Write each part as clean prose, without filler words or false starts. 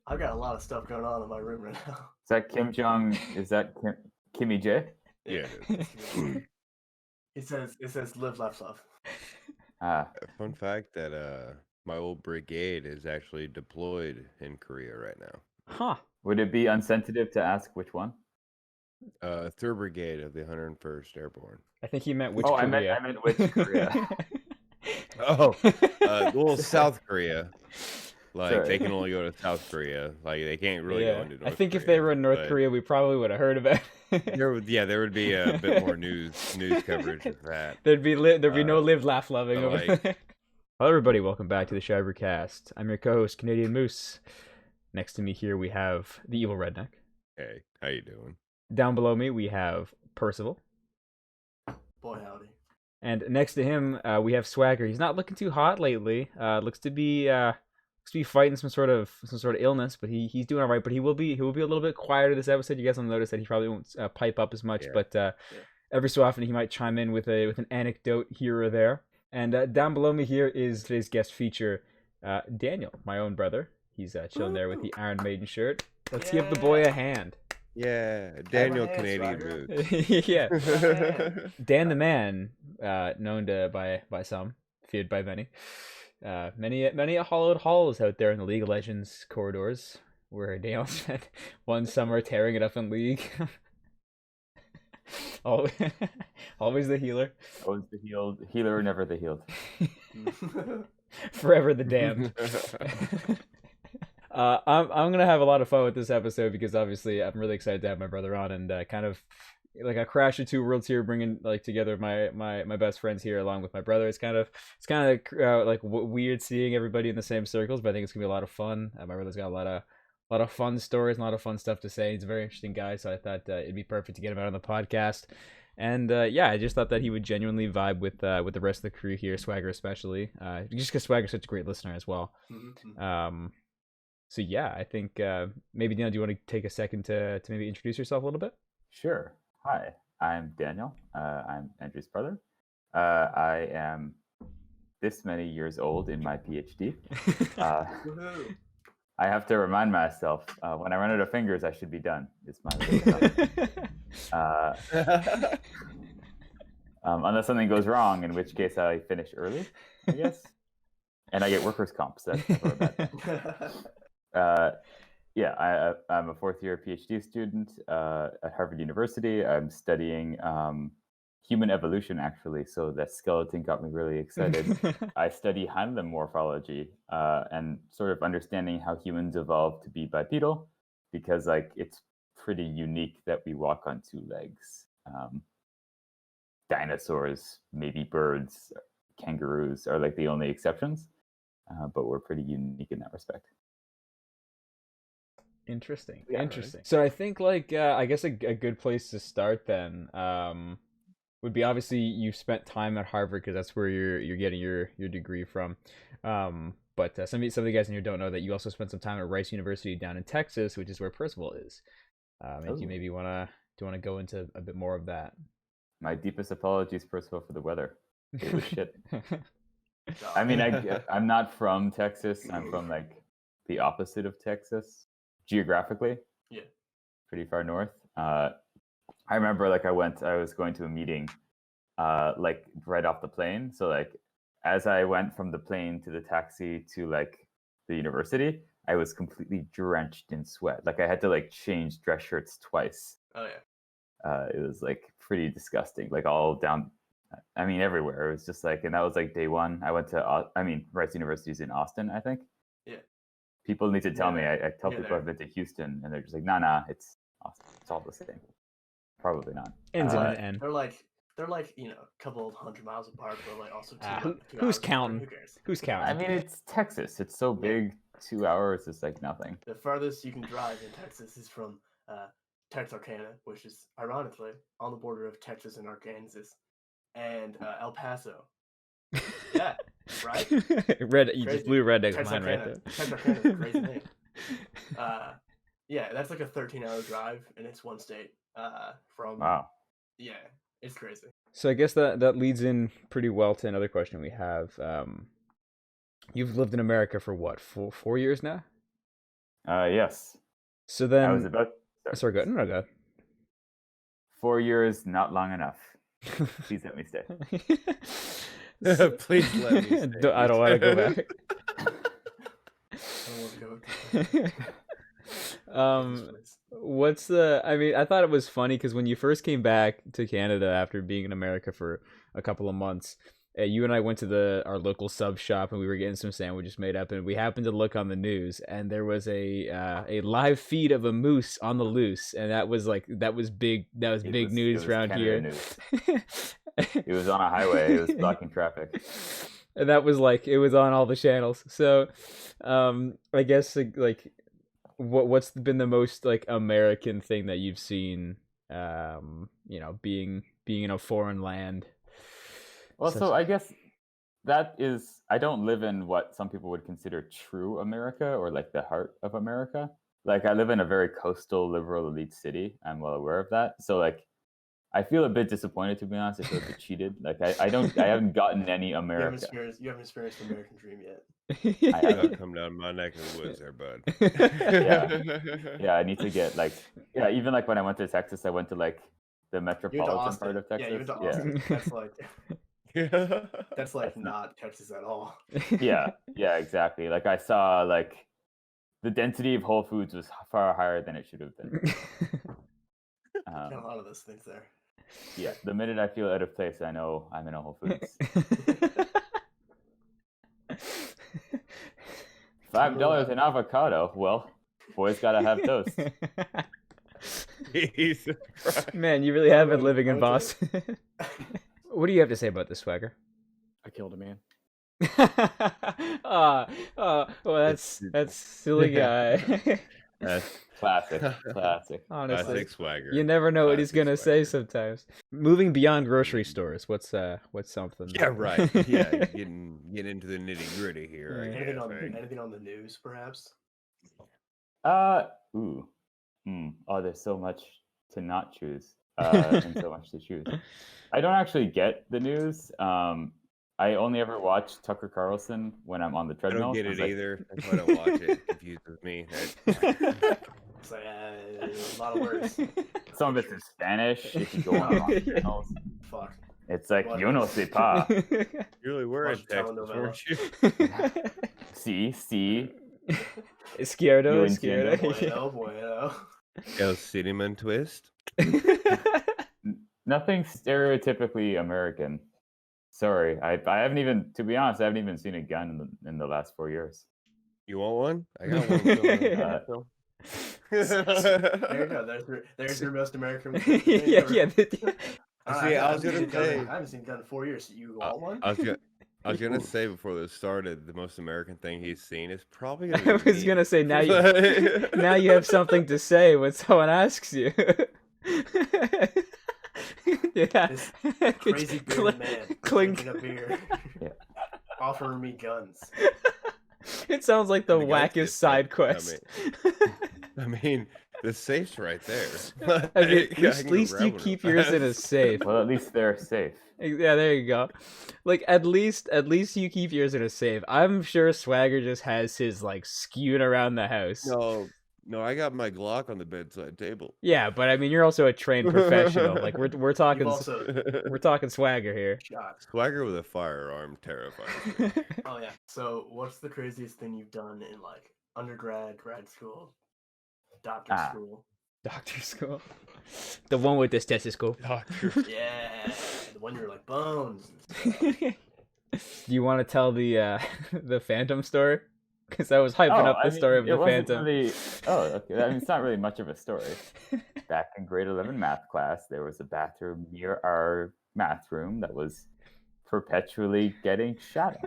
I've got a lot of stuff going on in my room right now. Is that Kim Jong? Is that Kimmy J? Yeah, it is. it says live, laugh, love. Fun fact that my old brigade is actually deployed in Korea right now. Huh. Would it be unsensitive to ask which one? 3rd Brigade of the 101st Airborne. I think he meant which I Korea. meant which Korea. Well, South Korea. Like, Sorry. they can only go to South Korea. Like, they can't really go into North Korea. I think if they were in North Korea, we probably would have heard about it. there would be a bit more news coverage of that. There'd be no live, laugh, loving over there. Hello, everybody. Welcome back to the Shivercast. I'm your co-host, Canadian Moose. Next to me here, we have the evil Redneck. Hey, how you doing? Down below me, we have Percival. Boy, howdy. And next to him, we have Swagger. He's not looking too hot lately. Looks to be fighting some sort of illness, but he's doing all right. But he will be a little bit quieter this episode. You guys will notice that he probably won't pipe up as much, but every so often he might chime in with an anecdote here or there. And down below me here is today's guest feature, Daniel, my own brother. He's chilling there with the Iron Maiden shirt. Let's give the boy a hand. Yeah, Daniel Canadian Moose. Yeah, Dan the Man, known by some, feared by many. Many a hollowed halls out there in the League of Legends corridors, where Daniel spent one summer tearing it up in League. Always the healer. Always the healer, never the healed. Forever the damned. I'm gonna have a lot of fun with this episode because obviously I'm really excited to have my brother on and kind of like a crash of two worlds here, bringing like together my best friends here along with my brother. It's kind of weird seeing everybody in the same circles, but I think it's gonna be a lot of fun. My brother's got a lot of fun stories, and a lot of fun stuff to say. He's a very interesting guy, so I thought it'd be perfect to get him out on the podcast. And I just thought that he would genuinely vibe with the rest of the crew here, Swagger especially, just because Swagger's such a great listener as well. So yeah, I think maybe Daniel, do you want to take a second to maybe introduce yourself a little bit? Sure. Hi, I'm Daniel. I'm Andrew's brother. I am this many years old in my PhD. I have to remind myself when I run out of fingers, I should be done. It's my unless something goes wrong, in which case I finish early, I guess, and I get workers' comp. So that's never a bad thing. I'm a fourth-year PhD student at Harvard University. I'm studying human evolution, actually, so that skeleton got me really excited. I study hindlimb morphology and sort of understanding how humans evolved to be bipedal, because like it's pretty unique that we walk on two legs. Dinosaurs, maybe birds, kangaroos are like the only exceptions, but we're pretty unique in that respect. Interesting. Right. So I think I guess a good place to start then would be, obviously you spent time at Harvard because that's where you're getting your degree from. But some of the guys in here don't know that you also spent some time at Rice University down in Texas, which is where Percival is. If you maybe wanna go into a bit more of that. My deepest apologies, Percival, for the weather. It was shit. I mean, I'm not from Texas. I'm from like the opposite of Texas geographically. Yeah, pretty far north. I remember like I was going to a meeting like right off the plane. So like as I went from the plane to the taxi to like the university, I was completely drenched in sweat. Like I had to like change dress shirts twice. Oh yeah. It was like pretty disgusting, like all down, I mean, everywhere. It was just like, and that was like day one. I went to, Rice University's in Austin, I think. Yeah. People need to tell me. I tell people I've been to Houston, and they're just like, nah, it's Austin. It's all the same. Probably not. Ends in an N. They're like a couple 100 miles apart, but like also who's counting? Who cares? Who's counting? I mean, it's Texas. It's so big. 2 hours is like nothing. The farthest you can drive in Texas is from Texarkana, which is ironically on the border of Texas and Arkansas, and El Paso. Yeah, right. You just blew Redneck's mind right there. Texarkana, crazy name. That's like a 13-hour drive, and it's one state. From Wow. Yeah, it's crazy. So I guess that leads in pretty well to another question we have. You've lived in America for what, 4 years now? Yes. So I was then, about. sorry, go ahead. No, go 4 years, not long enough. Please let me stay. ahead. Please let me stay. I don't want to go back. I won't go to um, what's the? I mean, I thought it was funny because when you first came back to Canada after being in America for a couple of months, you and I went to our local sub shop and we were getting some sandwiches made up, and we happened to look on the news, and there was a live feed of a moose on the loose, and that was big. That was big news around Canada here. News. It was on a highway. It was blocking traffic. And that was it was on all the channels. So, I guess what's been the most American thing that you've seen? Being in a foreign land. Well, so I guess that is, I don't live in what some people would consider true America or like the heart of America. Like I live in a very coastal, liberal, elite city. I'm well aware of that. So like, I feel a bit disappointed, to be honest. I feel a bit cheated. Like I haven't gotten any America. You haven't experienced the American dream yet. I I gotta haven't. come down my neck of the woods there, bud. Yeah, I need to get even like when I went to Texas, I went to like the You went to metropolitan Austin. part of Texas. Yeah, you went to Austin. That's That's not Texas at all. Yeah, exactly. Like I saw like the density of Whole Foods was far higher than it should have been. Got a lot of those things there. Yeah, the minute I feel out of place, I know I'm in a Whole Foods. $5 an avocado. Well, boys gotta have toast. Jesus Christ. Man, you really have been living in Boston. What do you have to say about this, Swagger? I killed a man. Well, that's silly guy. That's Classic. Honestly, classic Swagger. you never know what he's Classic gonna say Swagger. sometimes. Moving beyond grocery stores, what's something? Yeah, right. Yeah, getting into the nitty gritty here. I Anything guess, on right? anything on the news, perhaps? Ooh. Oh, there's so much to not choose. And so much to choose. I don't actually get the news. I only ever watch Tucker Carlson when I'm on the I treadmill. don't get it 'cause, like, either. That's why I don't watch it. It confuses me. It's like a lot of words. Some of it's in Spanish. If you go on channels, Fuck. it's like What? yo no sé pas. You really were in Watch Texas, telenovela. weren't you? Sí. Izquierdo, You izquierdo. Bueno, bueno. El cinnamon twist. Nothing stereotypically American. Sorry, I haven't even, to be honest, I haven't even seen a gun in the last 4 years. You want one? I got one. Phil. There you go. There's your most American. yeah. See, I was gonna say- I haven't seen a gun in 4 years. You want one? I was gonna say before this started, the most American thing he's seen is probably I gonna be was me. gonna say now you have something to say when someone asks you. Yeah. This crazy bearded man Clink. drinking a beer, Yeah. offering me guns. It sounds like the And the guys wackest just side like, quest. I mean, the safe's right there. I mean, Like, I at can go least grab you one keep real yours in a fast. safe. Well, at least they're safe. Yeah, there you go. Like at least you keep yours in a safe. I'm sure Swagger just has his skewed around the house. No, I got my Glock on the bedside table. Yeah, but I mean, you're also a trained professional. Like we're talking You've also we're talking Swagger here. shot. Swagger with a firearm terrifies me. Oh yeah. So, what's the craziest thing you've done in undergrad, grad school, doctor school? Doctor school, the one with the stethoscope. Doctor. Yeah, the one you're like bones. Do you want to tell the Phantom story? Because I was hyping up the story of the Phantom. Really, okay. I mean, it's not really much of a story. Back in grade 11 math class, there was a bathroom near our math room that was perpetually getting shat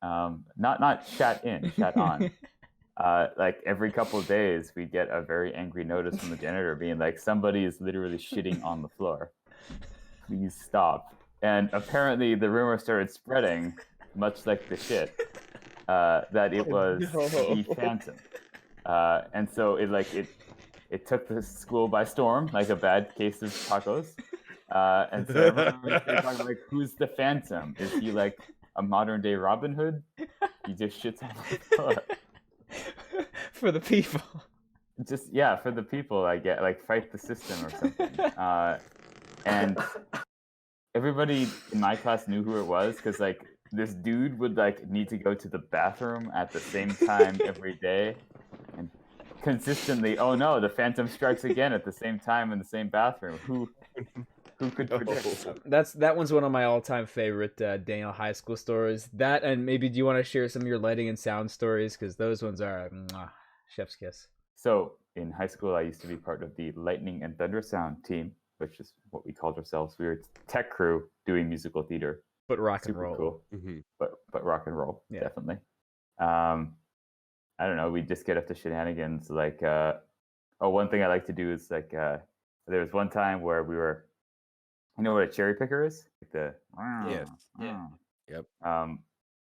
on. Not shat in, shat on. Every couple of days, we get a very angry notice from the janitor being like, somebody is literally shitting on the floor. Please stop. And apparently the rumor started spreading, much like the shit, that it was the Phantom. And so it took the school by storm, like a bad case of tacos. And so everyone was talking who's the Phantom? Is he like a modern day Robin Hood? He just shits on the floor. for the people. Just for the people. I get like fight the system or something. And everybody in my class knew who it was because like this dude would like need to go to the bathroom at the same time every day, and consistently, oh no, the Phantom strikes again at the same time in the same bathroom. Who could predict? That one's one of my all-time favorite Daniel high school stories. That, and maybe do you want to share some of your lighting and sound stories, because those ones are chef's kiss. So in high school, I used to be part of the Lightning and Thunder Sound team, which is what we called ourselves. We were a tech crew doing musical theater. But rock and Super roll. cool. Mm-hmm. But rock and roll, definitely. I don't know. We just get up to shenanigans. Like, one thing I like to do is like, there was one time where we were, you know what a cherry picker is? Like the Yes. Yeah. Yep.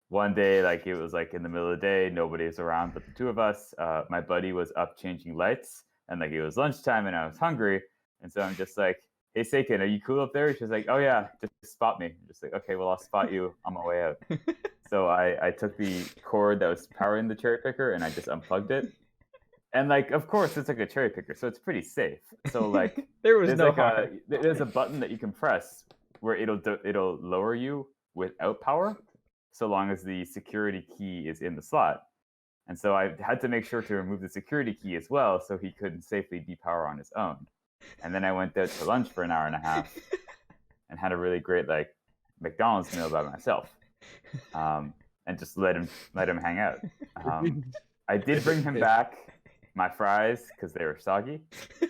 One day, like it was like in the middle of the day, nobody was around but the two of us. My buddy was up changing lights, and like it was lunchtime, and I was hungry, and so I'm just like, "Hey, Seiken, are you cool up there?" She's like, "Oh yeah, just spot me." I'm just like, "Okay, well I'll spot you on my way out." So I took the cord that was powering the cherry picker and I just unplugged it. And like, of course, it's like a cherry picker, so it's pretty safe. So like, there was no harm. There's a button that you can press where it'll lower you without power, so long as the security key is in the slot. And so I had to make sure to remove the security key as well, so he couldn't safely depower on his own. And then I went out to lunch for an hour and a half, and had a really great like McDonald's meal by myself, and just let him hang out. I did bring him back my fries because they were soggy. He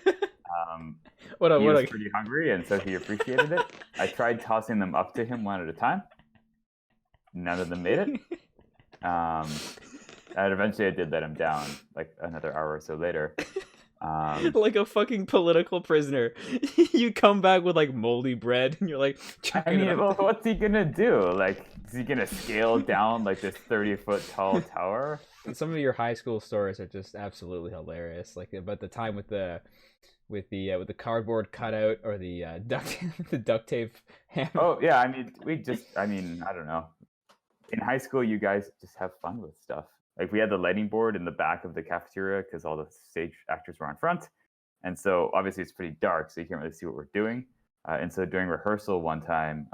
was pretty hungry, and so he appreciated it. I tried tossing them up to him one at a time. None of them made it. And eventually I did let him down, like another hour or so later. Like a fucking political prisoner. You come back with like moldy bread, and you're like, I mean, well, what's he gonna do? Like, is he gonna scale down like this 30-foot tall tower? Some of your high school stories are just absolutely hilarious. Like about the time with the cardboard cutout or the duct tape hammer. Oh yeah, I mean, I don't know. In high school, you guys just have fun with stuff. Like we had the lighting board in the back of the cafeteria because all the stage actors were on front. And so obviously it's pretty dark, so you can't really see what we're doing. And so during rehearsal one time,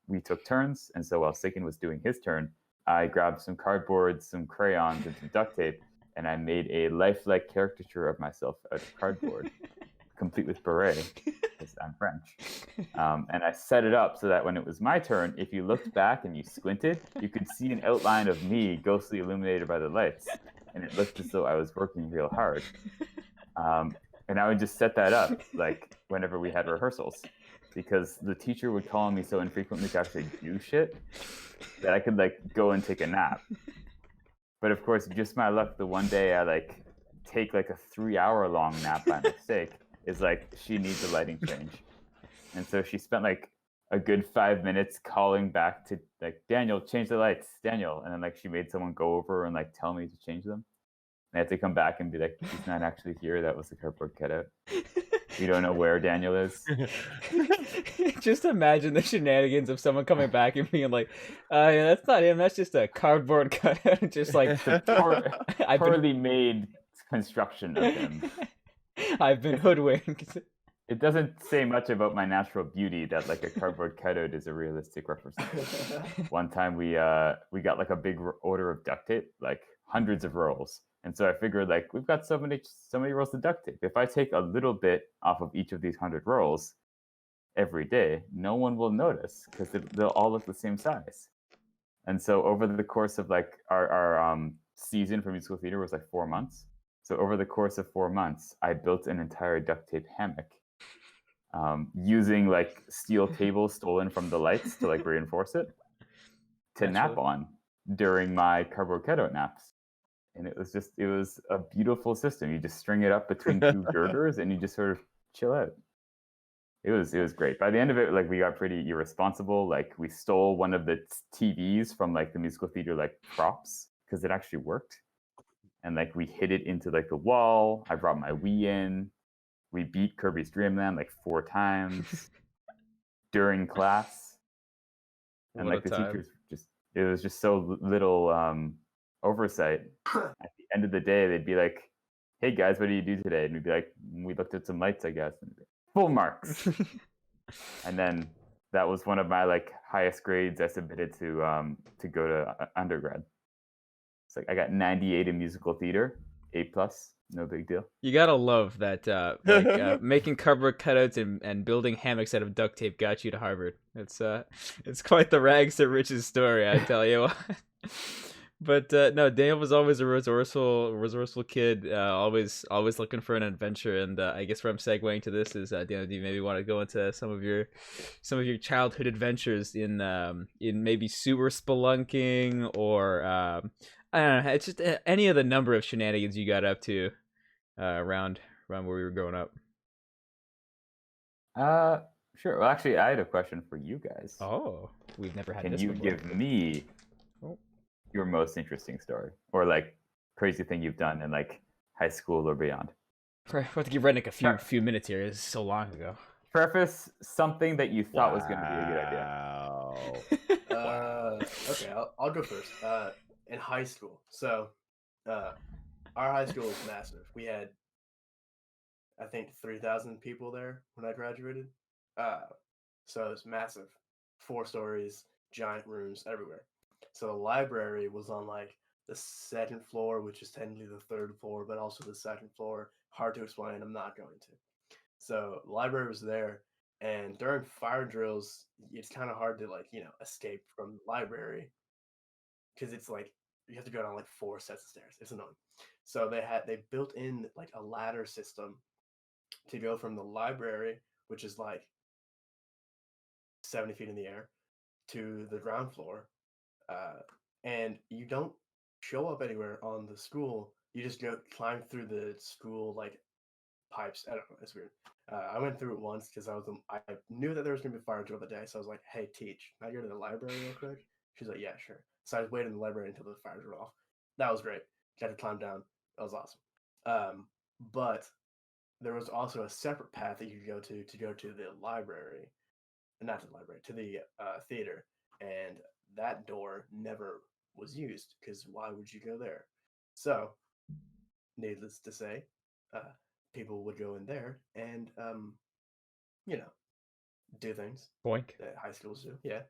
we took turns. And so while Seiken was doing his turn, I grabbed some cardboard, some crayons, and some duct tape, and I made a lifelike caricature of myself out of cardboard, complete with beret, because I'm French. And I set it up so that when it was my turn, if you looked back and you squinted, you could see an outline of me ghostly illuminated by the lights. And it looked as though I was working real hard. And I would just set that up, like, whenever we had rehearsals. Because the teacher would call on me so infrequently to actually do shit that I could, like, go and take a nap. But of course, just my luck, the one day I, like, take, like, a 3-hour-long nap by mistake is, like, she needs a lighting change. And so she spent, like, a good 5 minutes calling back to, like, Daniel, change the lights, Daniel. And then, like, she made someone go over and, like, tell me to change them. And I had to come back and be like, he's not actually here. That was the cardboard cutout. We don't know where Daniel is. Just imagine the shenanigans of someone coming back and being like, yeah, that's not him. That's just a cardboard cutout. Just like poorly made construction of him. I've been hoodwinked. It doesn't say much about my natural beauty that like a cardboard cutout is a realistic representation. One time we got like a big order of duct tape, like hundreds of rolls. And so I figured, like, we've got so many rolls of duct tape. If I take a little bit off of each of these 100 rolls every day, no one will notice because they'll all look the same size. And so over the course of, like, our season for musical theater was, like, 4 months. So over the course of 4 months, I built an entire duct tape hammock using, like, steel cables stolen from the lights to, like, reinforce it to nap on during my cardboard cutout naps. And it was a beautiful system. You just string it up between two girders and you just sort of chill out. It was great. By the end of it, like, we got pretty irresponsible. Like, we stole one of the TVs from, like, the musical theater, like, props because it actually worked. And, like, we hid it into, like, the wall. I brought my Wii in. We beat Kirby's Dream Land like 4 times during class. And, like, the teachers it was just so little oversight. At the end of the day, they'd be like, "Hey guys, what do you do today?" And we'd be like, "We looked at some lights, I guess." And full marks. And then that was one of my like highest grades I submitted to go to undergrad. It's like I got 98 in musical theater, A+, no big deal. You gotta love that, making cardboard cutouts and building hammocks out of duct tape got you to Harvard. It's quite the rags to riches story, I tell you what. But no, Daniel was always a resourceful kid, always looking for an adventure. And I guess where I'm segueing to this is, Daniel, do you maybe want to go into some of your childhood adventures in maybe sewer spelunking or I don't know, it's just any of the number of shenanigans you got up to around where we were growing up. Sure. Well, actually, I had a question for you guys. Oh, we've never had Can this you before. give me your most interesting story, or like crazy thing you've done in like high school or beyond? We'll have to give Redneck a few minutes here. It's so long ago. Preface something that you thought was going to be a good idea. Okay, I'll go first. In high school, so our high school was massive. We had, I think, 3,000 people there when I graduated. So it was massive, 4 stories, giant rooms everywhere. So the library was on like the 2nd floor, which is technically the 3rd floor, but also the 2nd floor. Hard to explain. I'm not going to. So the library was there, and during fire drills, it's kind of hard to escape from the library because it's like you have to go down like 4 sets of stairs. It's annoying. So they built in like a ladder system to go from the library, which is like 70 feet in the air, to the ground floor. And you don't show up anywhere on the school. You just go climb through the school like pipes. I don't know. It's weird. I went through it once because I knew that there was gonna be a fire drill the day, so I was like, "Hey, teach, can I go to the library real quick?" She's like, "Yeah, sure." So I was waiting in the library until the fire drill off. That was great. Got to climb down. That was awesome. But there was also a separate path that you could go to the library, not to the library, to the theater, and that door never was used because why would you go there? So, needless to say, people would go in there and do things Boink. that high schools do. Yeah,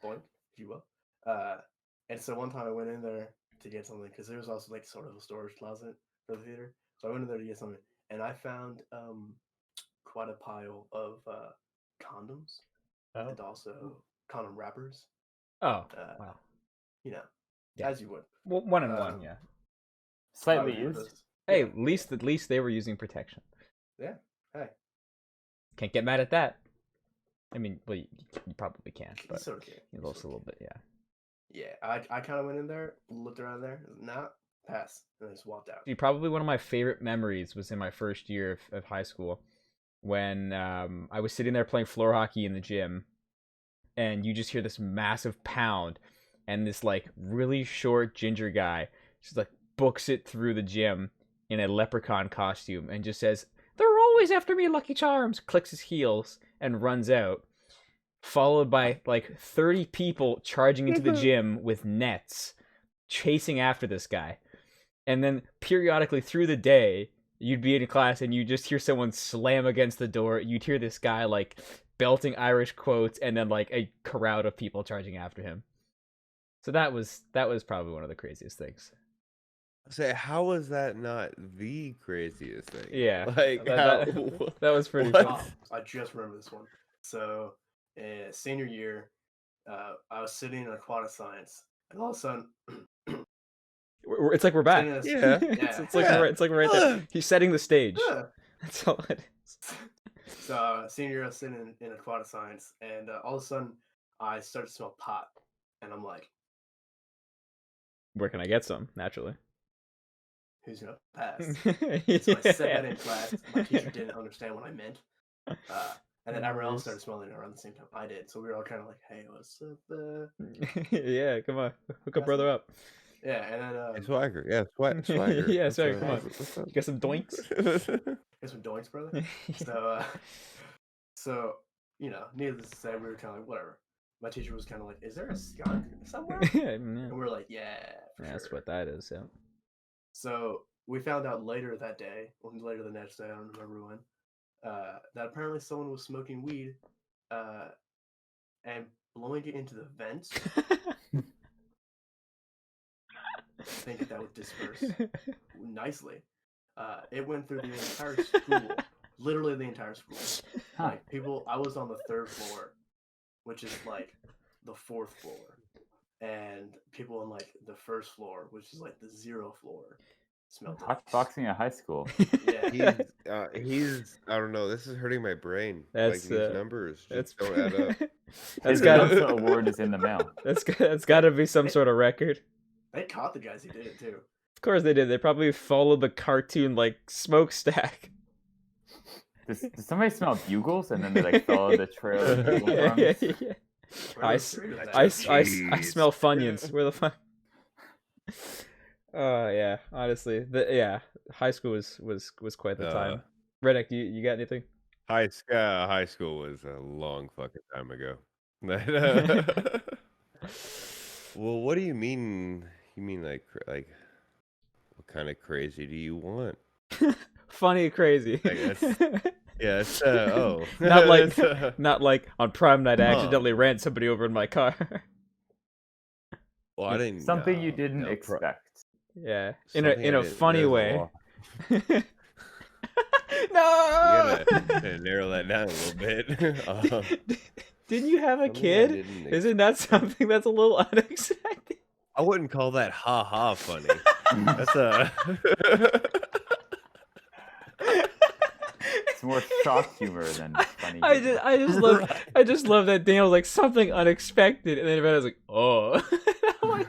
boink, if you will. And so one time I went in there to get something because there was also like sort of a storage closet for the theater. So I went in there to get something, and I found quite a pile of condoms and also condom wrappers. Oh, wow. Yeah. As you would. Well, 1 and 1, yeah. Slightly used. Hey, at least they were using protection. Yeah. Hey. Can't get mad at that. I mean, well, you probably can, but it's okay. It's a little bit, yeah. Yeah, I kind of went in there, looked around there, nah, pass, and I just walked out. Probably one of my favorite memories was in my first year of high school when I was sitting there playing floor hockey in the gym, and you just hear this massive pound, and this like really short ginger guy just like books it through the gym in a leprechaun costume and just says, "They're always after me, Lucky Charms," clicks his heels and runs out, followed by like 30 people charging into the gym with nets, chasing after this guy. And then periodically through the day, you'd be in class and you just hear someone slam against the door. You'd hear this guy like belting Irish quotes, and then like a crowd of people charging after him. So that was probably one of the craziest things. Say, how was that not the craziest thing? Yeah, like that was pretty what? fun. I just remember this one. So, senior year, I was sitting in aquatic science, and all of a sudden, it's like we're back. Yeah. It's like we're right there. He's setting the stage. That's all it is. So, senior year, I was sitting in aquatic science, and all of a sudden, I start to smell pot, and I'm like, "Where can I get some?" Naturally. Who's gonna pass? So I said that in class. My teacher didn't understand what I meant, and then everyone else started smelling it around the same time I did. So we were all kind of like, "Hey, what's up?" Yeah, come on, hook a brother up. Yeah, and then Hey, Swagger, yeah, Swagger. Yeah, Swagger, come on. You got some doinks? Got some doinks, brother. So needless to say, we were kind of like, whatever. my teacher was kind of like, "Is there a skunk somewhere?" And we're like, "Yeah, for That's sure." what that is. Yeah. So we found out later that day, or later the next day, I don't remember when, that apparently someone was smoking weed and blowing it into the vents, thinking that would disperse nicely. It went through the entire school, literally the entire school. Huh. Like people, I was on the 3rd floor, which is like the 4th floor, and people on like the 1st floor, which is like the 0 floor, smelled it. Hot boxing at high school. Yeah, He's I don't know. This is hurting my brain. That's Like these numbers that's just don't add up. that's His got Mensa award is in the mail. that's got to be some sort of record. they caught the guys who did it too. Of course they did. They probably followed the cartoon like smokestack. Does somebody smell bugles and then they like follow the trail of bugle Yeah, drums? yeah. Where I, the s- fruit is I, at? s- I, s- I Jeez. smell Funyuns. Where the fuck? Yeah. Honestly, high school was quite the time. Redneck, you got anything? High school was a long fucking time ago. Well, what do you mean? You mean like what kind of crazy do you want? Funny, crazy. Yeah, it's oh. Not like It's, not like on prom night I Huh. accidentally ran somebody over in my car. well, I didn't Something you no, didn't no, expect. Yeah, Something I in a didn't- funny there's a way. lot. No. You gotta narrow that down a little bit. Didn't you have a Something I kid? didn't Isn't that something that's a little unexpected? I wouldn't call that ha ha funny. That's It's more shock humor than funny. humor. I just love that Daniel was like something unexpected, and then everybody was like, "Oh." I'm like,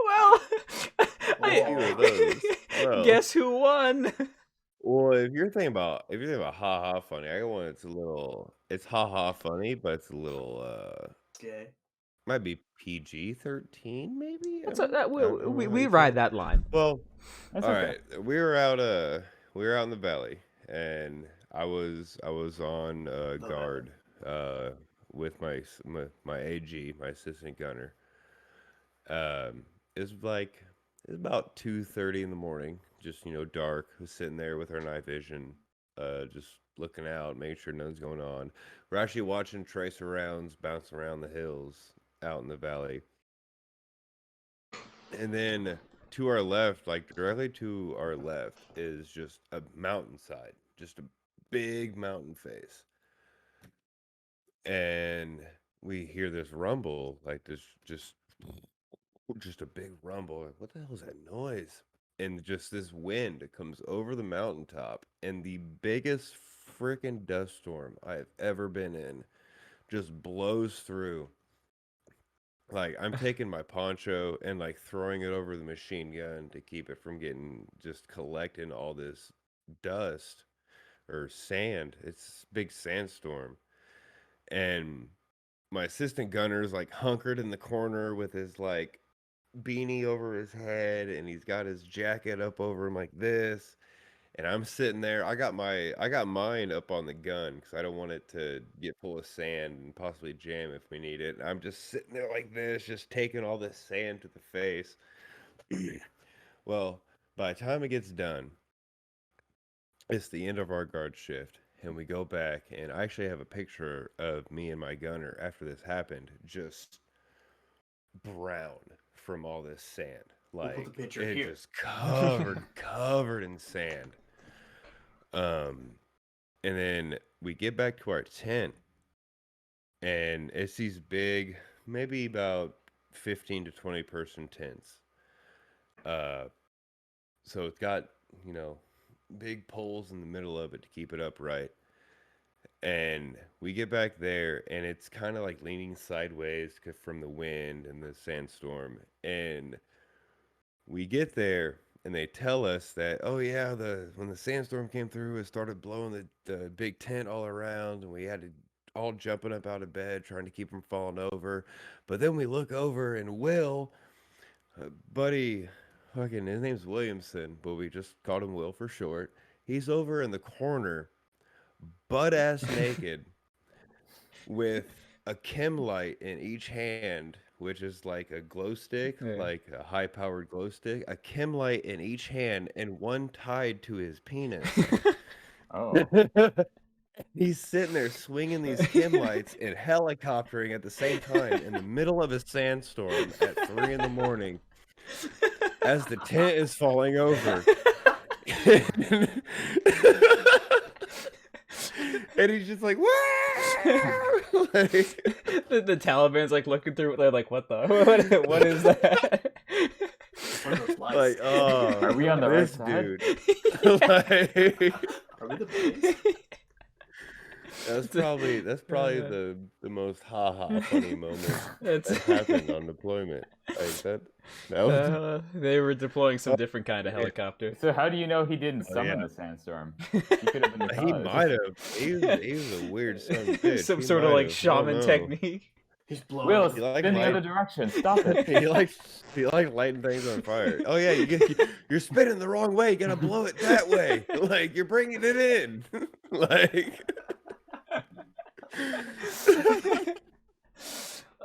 well, few of those. Well. guess who won? Well, if you're thinking about ha ha funny, I got one that's it's ha ha funny, but it's a little Gay. might be PG-13 maybe. That's I don't know how we you ride say it. that line. Well, That's all okay. right. We were out in the valley, and I was on guard with my AG, my assistant gunner. It's about 2:30 in the morning, just dark. Was sitting there with our night vision, just looking out, making sure nothing's going on. We're actually watching tracer rounds bounce around the hills out in the valley. And then to our left, like directly to our left, is just a mountainside, just a big mountain face. And we hear this rumble, like this just a big rumble. Like, what the hell is that noise? And just this wind that comes over the mountaintop, and the biggest freaking dust storm I've ever been in just blows through. Like, I'm taking my poncho and like throwing it over the machine gun to keep it from just collecting all this dust or sand. It's a big sandstorm. And my assistant gunner's like hunkered in the corner with his like beanie over his head, and he's got his jacket up over him like this, and I'm sitting there. I got mine up on the gun because I don't want it to get full of sand and possibly jam if we need it. I'm just sitting there like this, just taking all this sand to the face. Well, by the time it gets done, it's the end of our guard shift, and we go back, and I actually have a picture of me and my gunner after this happened, just brown from all this sand. We'll Like put the picture it here. just covered in sand. And then we get back to our tent, and it's these big, maybe about 15 to 20 person tents. So it's got, big poles in the middle of it to keep it upright. And we get back there, and it's kind of like leaning sideways from the wind and the sandstorm. And we get there, and they tell us that, oh yeah, when the sandstorm came through, it started blowing the big tent all around, and we had to all jumping up out of bed trying to keep from falling over. But then we look over, and Will, buddy, fucking his name's Williamson, but we just called him Will for short. He's over in the corner, butt ass naked, with a chem light in each hand, which is like a glow stick, Yeah. like a high-powered glow stick, a chem light in each hand, and one tied to his penis. Oh, He's sitting there swinging these chem lights and helicoptering at the same time in the middle of a sandstorm at 3 in the morning as the tent is falling over. And he's just like, "Whoa!" Like, the Taliban's like looking through. They're like, "What the? What is that?" One of those lights. like, oh, Are we on the right this side? dude. Like, Are we the police? that's probably the most funny moment That's that happened on deployment. Like that was they were deploying some different kind of helicopter. So how do you know he didn't Oh, summon yeah. the sandstorm? He could have been the he cause. might have. He was a weird son of a bitch. Some He sort of might like have. I don't shaman know. technique. He's blowing. Will, You like spin the light? other direction. Stop it. He like lighting things on fire. Oh yeah, you're spinning the wrong way. You gotta blow it that way. Like you're bringing it in. Like.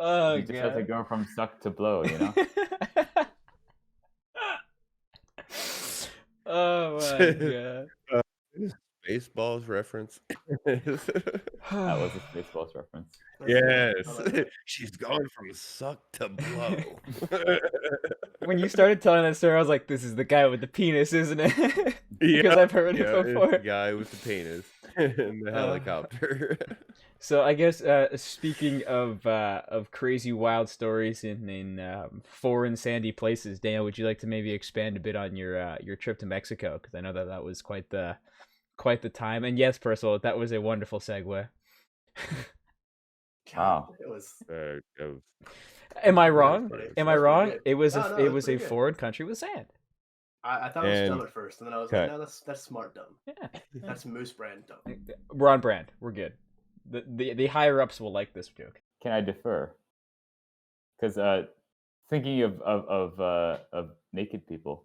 Oh You just have to god. go from suck to blow, you know? Oh my god. Baseballs reference. That was a Spaceballs reference. Yes. I like it. She's gone from suck to blow. When you started telling that story, I was like, "This is the guy with the penis, isn't it?" Because Yeah, I've heard it it's before. the guy with the penis and the helicopter. So I guess speaking of crazy wild stories in foreign sandy places, Daniel, would you like to maybe expand a bit on your trip to Mexico? Because I know that was quite the time. And yes, Percival, that was a wonderful segue. Wow. It was. Am I Yeah, wrong? pretty- Am I that's pretty wrong? good. It was No, a no, it it's was a pretty good. foreign country with sand. I thought it was dumb And- at first, and then I was Okay. like, no, that's smart dumb. Yeah, That's Moose brand dumb. we're on brand. We're good. The higher ups will like this joke. Can I defer? Because thinking of naked people,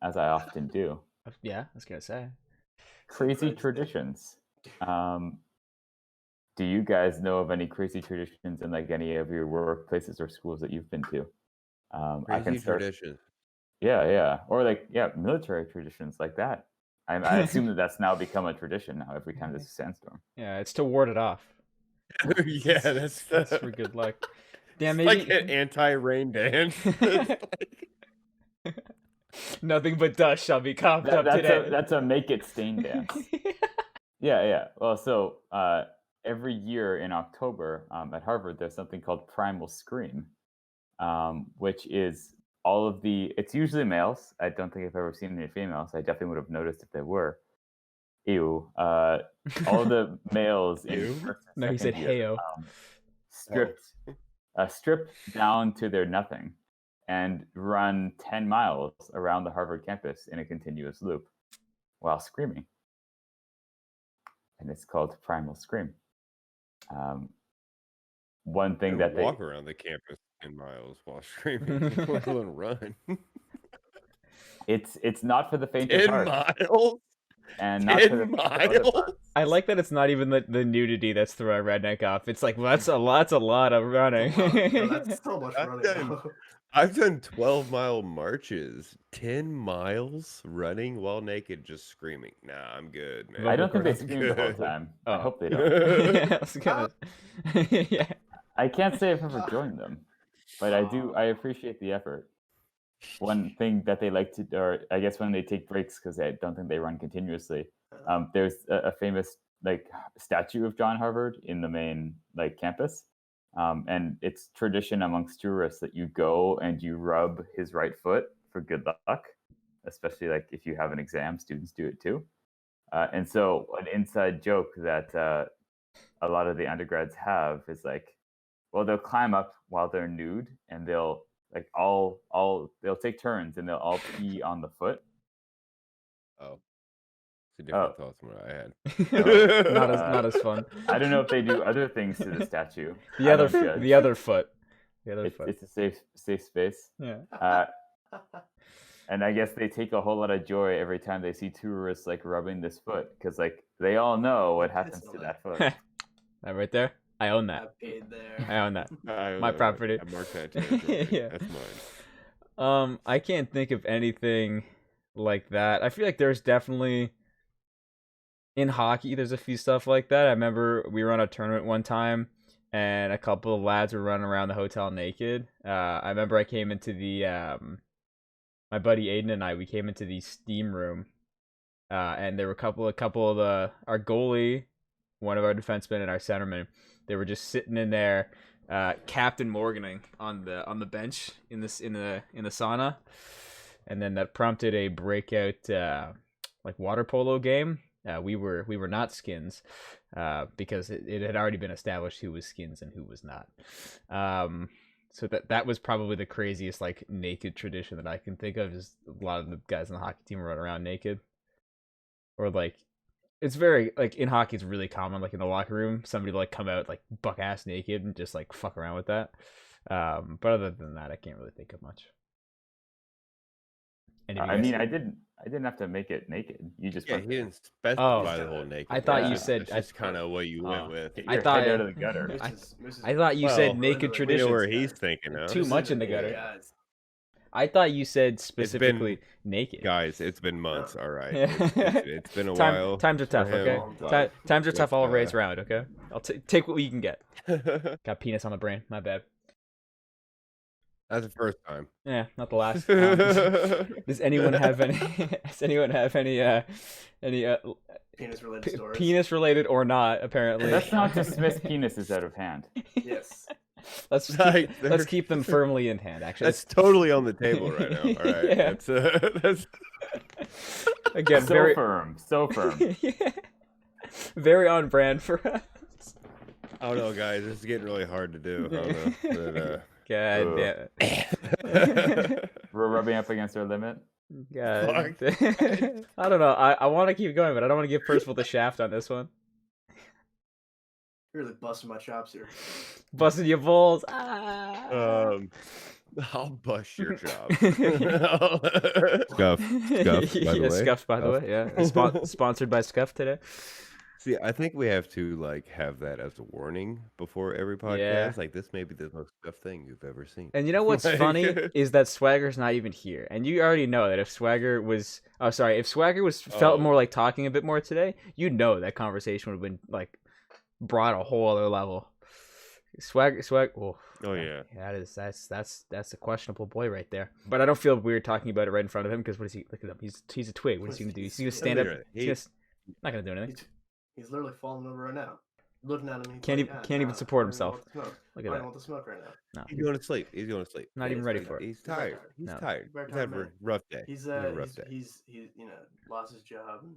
as I often do, Yeah, I was gonna say. crazy Friends, yeah. traditions. Do you guys know of any crazy traditions in like any of your workplaces or schools that you've been to? I can Crazy start. tradition. Yeah, or like military traditions like that. I assume that's now become a tradition now. Every time there's a sandstorm. Yeah, it's to ward it off. Yeah, that's for good luck. Yeah, it's maybe like an anti-rain dance. nothing but dust shall be coughed up today. That's a make it stain dance. Yeah. Well, so every year in October at Harvard, there's something called Primal Scream, which is all of it's usually males. I don't think I've ever seen any females. I definitely would have noticed if there were. Ew. All the males in Ew? first and No, he said second year, heyo. stripped down to their nothing and run 10 miles around the Harvard campus in a continuous loop while screaming. And it's called Primal Scream. One thing that they walk around the campus 10 miles while screaming. Let alone run. it's not for the faint of 10 heart, miles? and not for 10 the faint of other miles? parts. I like that it's not even the nudity that's throwing Redneck off. It's like, well, that's a lot of running. No, that's so much I've running. done- though. I've done 12-mile marches. 10 miles running while naked, just screaming. Nah, I'm good, man. I don't think they I'm scream the whole good. time. I Oh. hope they don't. Yeah, I was gonna... yeah. I can't say I've ever joined them, but I appreciate the effort. One thing that they like to, or I guess when they take breaks, because I don't think they run continuously. There's a famous like statue of John Harvard in the main like campus, and it's tradition amongst tourists that you go and you rub his right foot for good luck, especially like if you have an exam. Students do it too, and so an inside joke that a lot of the undergrads have is like, well, they'll climb up while they're nude, and they'll like they'll take turns and they'll all pee on the foot. Oh. It's a different thought than what I had. Not as fun. I don't know if they do other things to the statue. The I other don't judge. the other foot. The other foot. It's a safe space. Yeah. And I guess they take a whole lot of joy every time they see tourists like rubbing this foot, because like they all know what happens to that foot. That right there. I own that. I paid there. I own that. I My property. I marked that territory. Yeah. That's mine. I can't think of anything like that. I feel like there's definitely in hockey. There's a few stuff like that. I remember we were on a tournament one time, and a couple of lads were running around the hotel naked. I remember I came into the my buddy Aiden and we came into the steam room, and there were a couple of our goalie, one of our defensemen, and our centerman. They were just sitting in there, Captain Morganing on the bench in the sauna, and then that prompted a breakout like water polo game. We were not skins, because it had already been established who was skins and who was not. So that was probably the craziest like naked tradition that I can think of. Is a lot of the guys on the hockey team run around naked, or like it's very like in hockey it's really common like in the locker room somebody like come out like buck ass naked and just like fuck around with that. But other than that, I can't really think of much. I mean, I didn't have to make it naked. You just Yeah, went he there. didn't specify the whole naked. I thought you said- That's just kind of what you went with. Get I your thought- head out of the gutter. I thought you Well, said we naked know We traditions. know where he's thinking of. Too much in the gutter. Guys. I thought you said specifically naked. Guys, it's been months. All right, Yeah. it's been a while. Times are tough, for okay? him. Times are tough all With, ways around, okay? I'll take what you can get. Got penis on the brain. My bad. That's the first time. Yeah, not the last. Does anyone have any? Does anyone have any Penis related stories. penis related or not? Apparently. Let's not dismiss penises out of hand. Yes. let's Like, let's keep them firmly in hand. Actually, That's totally on the table right now. All right, Yeah. that's again So very firm, so firm. yeah, very on brand for us. I don't know, guys. This is getting really hard to do. I don't know. God damn it. We're rubbing up against our limit. God. I don't know. I want to keep going, but I don't want to give Percival the shaft on this one. You're really busting my chops here. Busting your balls. Ah. I'll bust your job. Scuff, by the way. Scuff, by the way. Yeah. Sponsored by Scuff today. See, I think we have to like have that as a warning before every podcast. Yeah. Like this may be the most scuff thing you've ever seen. And you know what's Like- funny is that Swagger's not even here, and you already know that if Swagger was, if Swagger felt Oh. more like talking a bit more today, you know that conversation would have been like brought a whole other level. Swagger. Oh yeah. That's a questionable boy right there. But I don't feel weird talking about it right in front of him because what is he? Look at him. He's a twig. What is he gonna do? He's gonna stand up. He's not gonna do anything. He's literally falling over right now. Looking at him. He's Can't like, even- "Ah, can't even nah, support I don't himself. want the smoke. Look I at don't that. want the smoke right now. No, He's going to sleep. He's going to sleep. Not even ready for it. He's tired. He's No. tired. Very He's had tired a man. rough day. He's had a rough day. he's lost his job and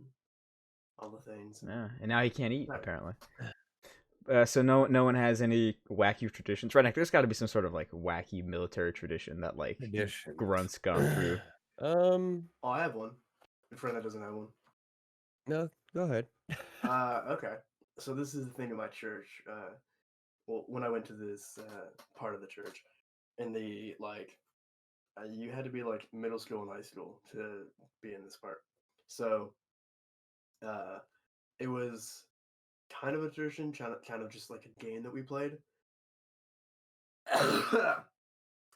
all the things. Yeah, and now he can't eat Right. apparently. So no one has any wacky traditions. Redneck, there's got to be some sort of like wacky military tradition that like Traditions. grunts gone through. Oh, I have one. A friend that doesn't have one. No, go ahead. Okay. So this is the thing at my church. Well, when I went to this part of the church, in the you had to be like middle school and high school to be in this part. So, it was kind of a tradition, kind of just like a game that we played,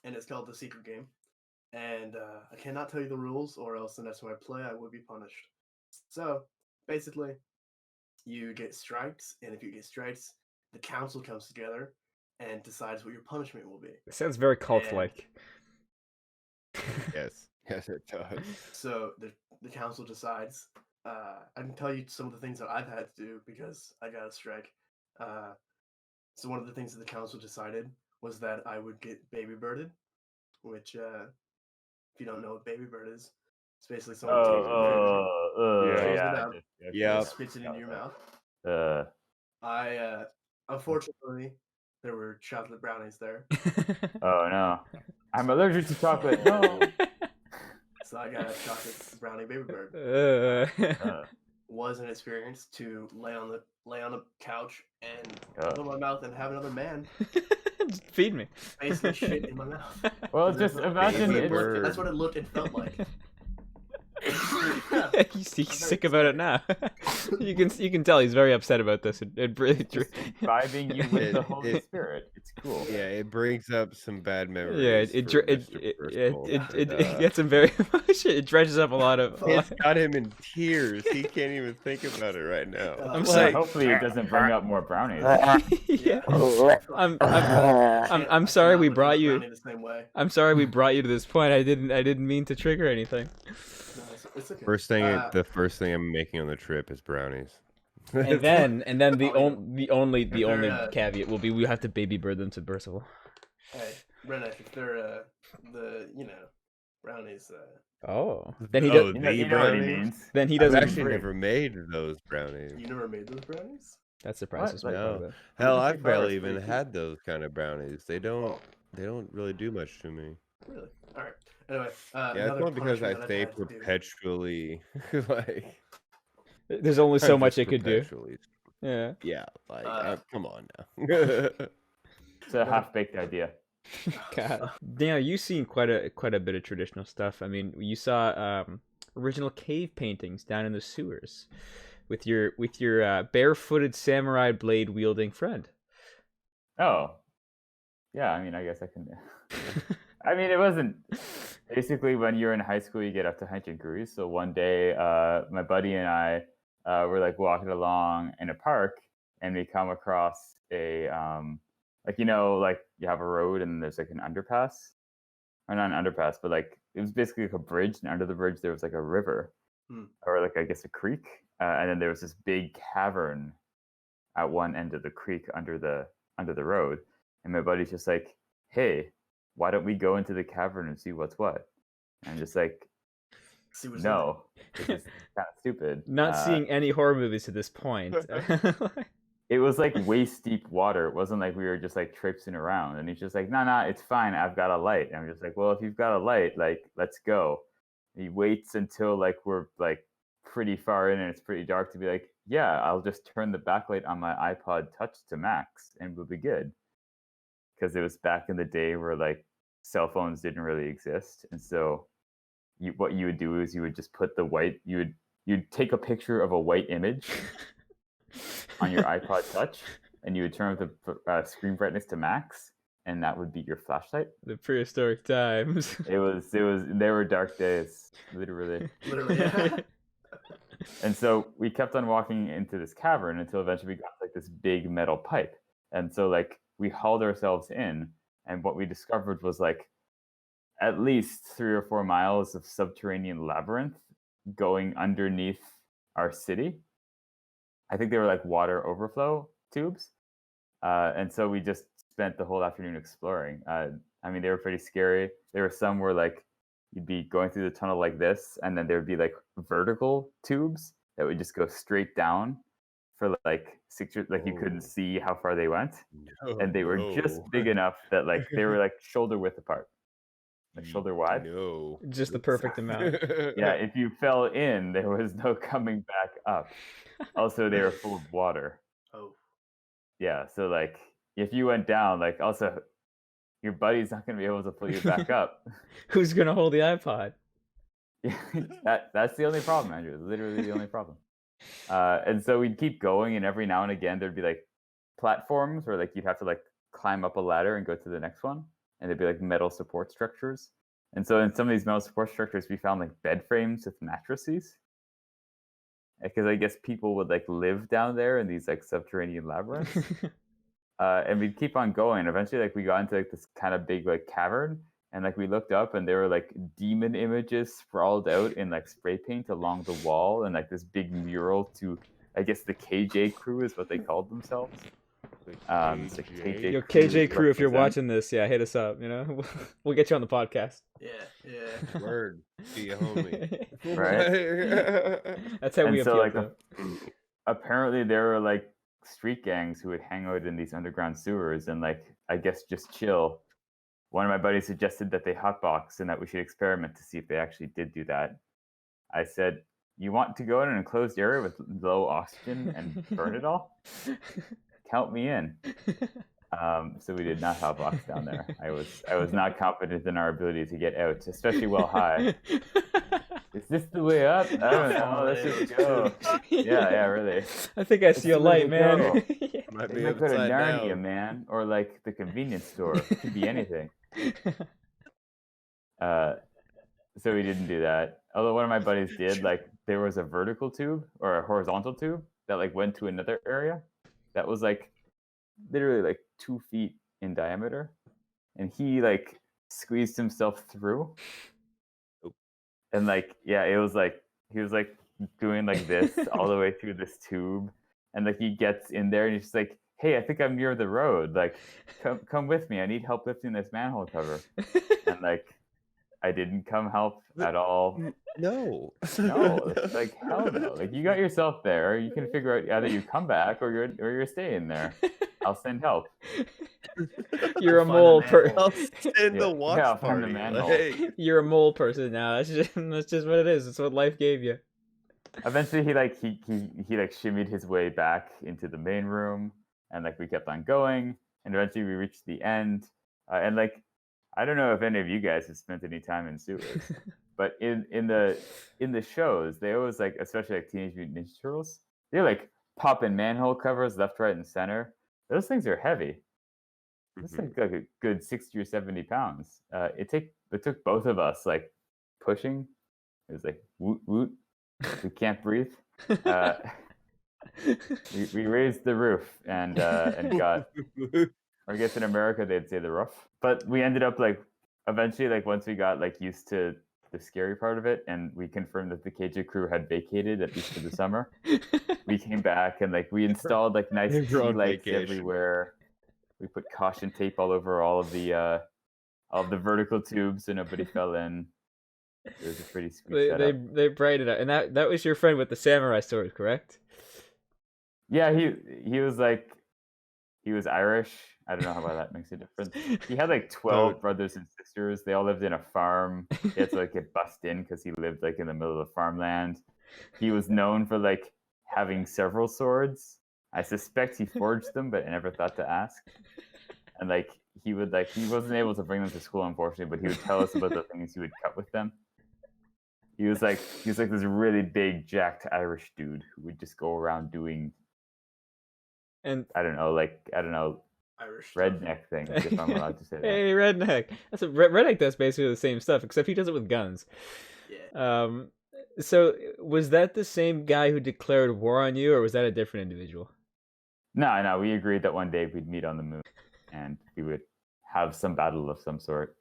and it's called the secret game. And I cannot tell you the rules, or else the next time I play, I would be punished. So basically, you get strikes, and if you get strikes, the council comes together and decides what your punishment will be. It sounds very cult-like. Yes. Yes, it does. So the council decides. I can tell you some of the things that I've had to do because I got a strike. So one of the things that the council decided was that I would get baby birded, which if you don't know what baby bird is, it's basically someone takes Yeah. Yeah. spits it into your mouth. I unfortunately there were chocolate brownies there, Oh no, I'm allergic to chocolate. No. so I got a chocolate brownie baby bird. Uh, Was an experience to lay on the couch and uh, fill my mouth and have another man Just feed me. basically shit in my mouth. well, That's just what- imagine Baby it's, bird. That's what it looked and felt like. He's sick about it now. You can tell he's very upset about this. It really Just vibing you with the Holy Spirit. It's cool. Yeah, it brings up some bad yeah, memories. it for it Mr. it, Percival, it gets him very emotional. It dredges up a lot of. It's got him in tears. He can't even think about it right now. I'm Well, sorry. hopefully it doesn't bring up more brownies. Yeah. I'm sorry we brought you. The same way. I'm sorry we brought you to this point. I didn't mean to trigger anything. No, it's okay. The first thing I'm making on the trip is brownies. And then the Oh, only they're, caveat will be we have to baby bird them to Percival. Hey, Redneck, if they're the brownies, Oh, then he Oh, does. You know, the you know what he brownies? means. Then he I've doesn't. actually never made those brownies. you never made those brownies? That surprises What? me. No. quite a bit. Hell, Those I've flowers barely pretty even cute. had those kind of brownies. They don't Oh, really do much to me. really? All right. Anyway, Yeah, it's another not because I punishment that I've stay had to do. perpetually like There's only so I'm much just it could do. perpetually- Yeah. Yeah, like come on now. It's a half-baked idea. God. Daniel, you've seen quite a bit of traditional stuff. I mean, you saw original cave paintings down in the sewers with your barefooted samurai blade wielding friend. Oh. Yeah, I mean, I guess I can. I mean, it wasn't. Basically, when you're in high school, you get up to Hachinkuri. So one day, my buddy and I were like walking along in a park, and we come across a like like you have a road and there's like an underpass, or not an underpass, but like it was basically like a bridge, and under the bridge there was like a river, or like I guess a creek, and then there was this big cavern at one end of the creek under the road, and my buddy's just like, "Hey, why don't we go into the cavern and see what's what?" And I'm just like, See what's no, this is kind of stupid. Not seeing any horror movies to this point. It was like waist deep water. It wasn't like we were just like traipsing around. And he's just like, no, it's fine. I've got a light. And I'm just like, well, if you've got a light, like, let's go. And he waits until like we're like pretty far in and it's pretty dark to be like, yeah, I'll just turn the backlight on my iPod Touch to max and we'll be good. Because it was back in the day where like cell phones didn't really exist. And so what you would do is you would just put you'd take a picture of a white image on your iPod Touch, and you would turn the screen brightness to max, and that would be your flashlight. The prehistoric times. They were dark days, literally. Literally, yeah. And so we kept on walking into this cavern until eventually we got like this big metal pipe, and so like we hauled ourselves in, and what we discovered was like at least 3 or 4 miles of subterranean labyrinth going underneath our city. I think they were like water overflow tubes. And so we just spent the whole afternoon exploring. I mean, they were pretty scary. There were some where like you'd be going through the tunnel like this, and then there would be like vertical tubes that would just go straight down for like 6 years. Like you couldn't see how far they went. And they were just big enough that like they were like shoulder width apart. Like shoulder wide. No. Just the perfect amount. Yeah, if you fell in, there was no coming back up. Also, they were full of water. Oh. Yeah, so like if you went down, like also your buddy's not gonna be able to pull you back up. Who's gonna hold the iPod? That's the only problem, Andrew. Literally the only problem. And so we'd keep going, and every now and again there'd be like platforms where like you'd have to like climb up a ladder and go to the next one, and there'd be like metal support structures. And so in some of these metal support structures, we found like bed frames with mattresses, because I guess people would like live down there in these like subterranean labyrinths. And we'd keep on going. Eventually, like we got into like this kind of big like cavern, and like we looked up, and there were like demon images sprawled out in like spray paint along the wall, and like this big mural to, I guess the KJ crew is what they called themselves. It's like KJ Yo, KJ crew, if you're represent. watching this, yeah, hit us up. You know, we'll get you on the podcast. Yeah. Word. Be a homie. Right. That's how we And so, appeal like, to them. apparently there were like street gangs who would hang out in these underground sewers and like I guess just chill. One of my buddies suggested that they hotbox and that we should experiment to see if they actually did do that. I said, "You want to go in an enclosed area with low oxygen and burn it all? Count me in." So we did not hotbox down there. I was not confident in our ability to get out, especially while high. Is this the way up? I don't know. falling Let's in. just go. Yeah, really. I think I see a the way light, to man. go. Might We be might go to upside Narnia, down. man, or like the convenience store. It could be anything. So we didn't do that. Although one of my buddies did. Like there was a vertical tube or a horizontal tube that like went to another area that was like literally like 2 feet in diameter, and he like squeezed himself through. And like, yeah, it was like he was like doing like this all the way through this tube, and like he gets in there and he's just like, "Hey, I think I'm near the road. Like, come with me. I need help lifting this manhole cover." And like, I didn't come help at all. No. No, it's like hell no. Like you got yourself there. You can figure out either you come back or you're staying there. I'll send help. You're a Find the mole manhole. I'll send the watch I'll find the party. manhole. Like, You're a mole person now. That's just what it is. It's what life gave you. Eventually, he like he like shimmied his way back into the main room, and like we kept on going, and eventually we reached the end. And like, I don't know if any of you guys have spent any time in sewers, but in the shows, they always like, especially like Teenage Mutant Ninja Turtles, they're like popping manhole covers left, right, and center. Those things are heavy. It's like a good 60 or 70 pounds. It took both of us like pushing. It was like woot woot. We can't breathe. We raised the roof and got, or I guess in America they'd say the roof. But we ended up like eventually, like once we got like used to the scary part of it, and we confirmed that the KJ crew had vacated at least for the summer. We came back and like we installed like nice They were tea on lights vacation. everywhere. We put caution tape all over all of the vertical tubes so nobody fell in. It was a pretty sweet setup. They brightened it up, and that was your friend with the samurai sword, correct? Yeah, he was like, he was Irish. I don't know how that makes a difference. He had like 12 brothers and sisters. They all lived in a farm. He had to like get bussed in because he lived like in the middle of the farmland. He was known for like having several swords. I suspect he forged them, but I never thought to ask. And like he wasn't able to bring them to school, unfortunately, but he would tell us about the things he would cut with them. He was like this really big, jacked Irish dude who would just go around doing, And I don't know, Irish stuff. redneck things, if I'm allowed to say that. hey, Redneck. That's what Redneck does basically the same stuff, except he does it with guns. Yeah. So was that the same guy who declared war on you, or was that a different individual? No, we agreed that one day we'd meet on the moon and we would have some battle of some sort.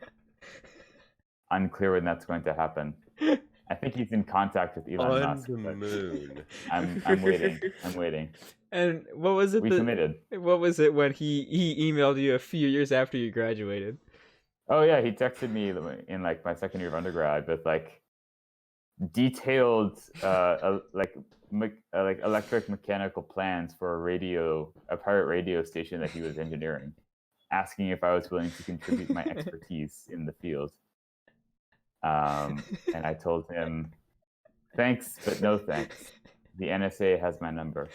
Unclear when that's going to happen. I think he's in contact with Elon on Musk. the but moon. I'm waiting. I'm waiting. And what was it? We committed. What was it when he emailed you a few years after you graduated? Oh yeah, he texted me in like my second year of undergrad with like detailed like electric mechanical plans for a pirate radio station that he was engineering, asking if I was willing to contribute my expertise in the field. And I told him, thanks, but no thanks. The NSA has my number.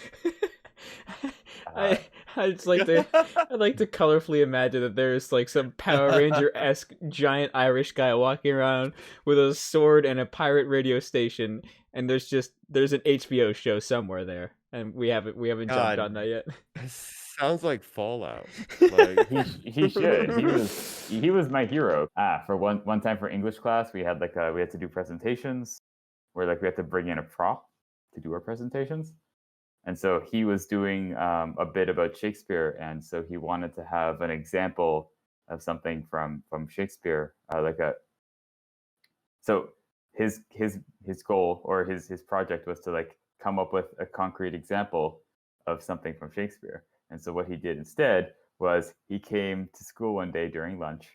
I'd like to colorfully imagine that there's like some Power Ranger-esque giant Irish guy walking around with a sword and a pirate radio station, and there's an HBO show somewhere there, and we haven't jumped on that yet. Sounds like Fallout. Like he should. He was my hero. For one time for English class, we had to do presentations where like we had to bring in a prop to do our presentations. And so he was doing a bit about Shakespeare, and so he wanted to have an example of something from Shakespeare, So his goal or his project was to like come up with a concrete example of something from Shakespeare. And so what he did instead was he came to school one day during lunch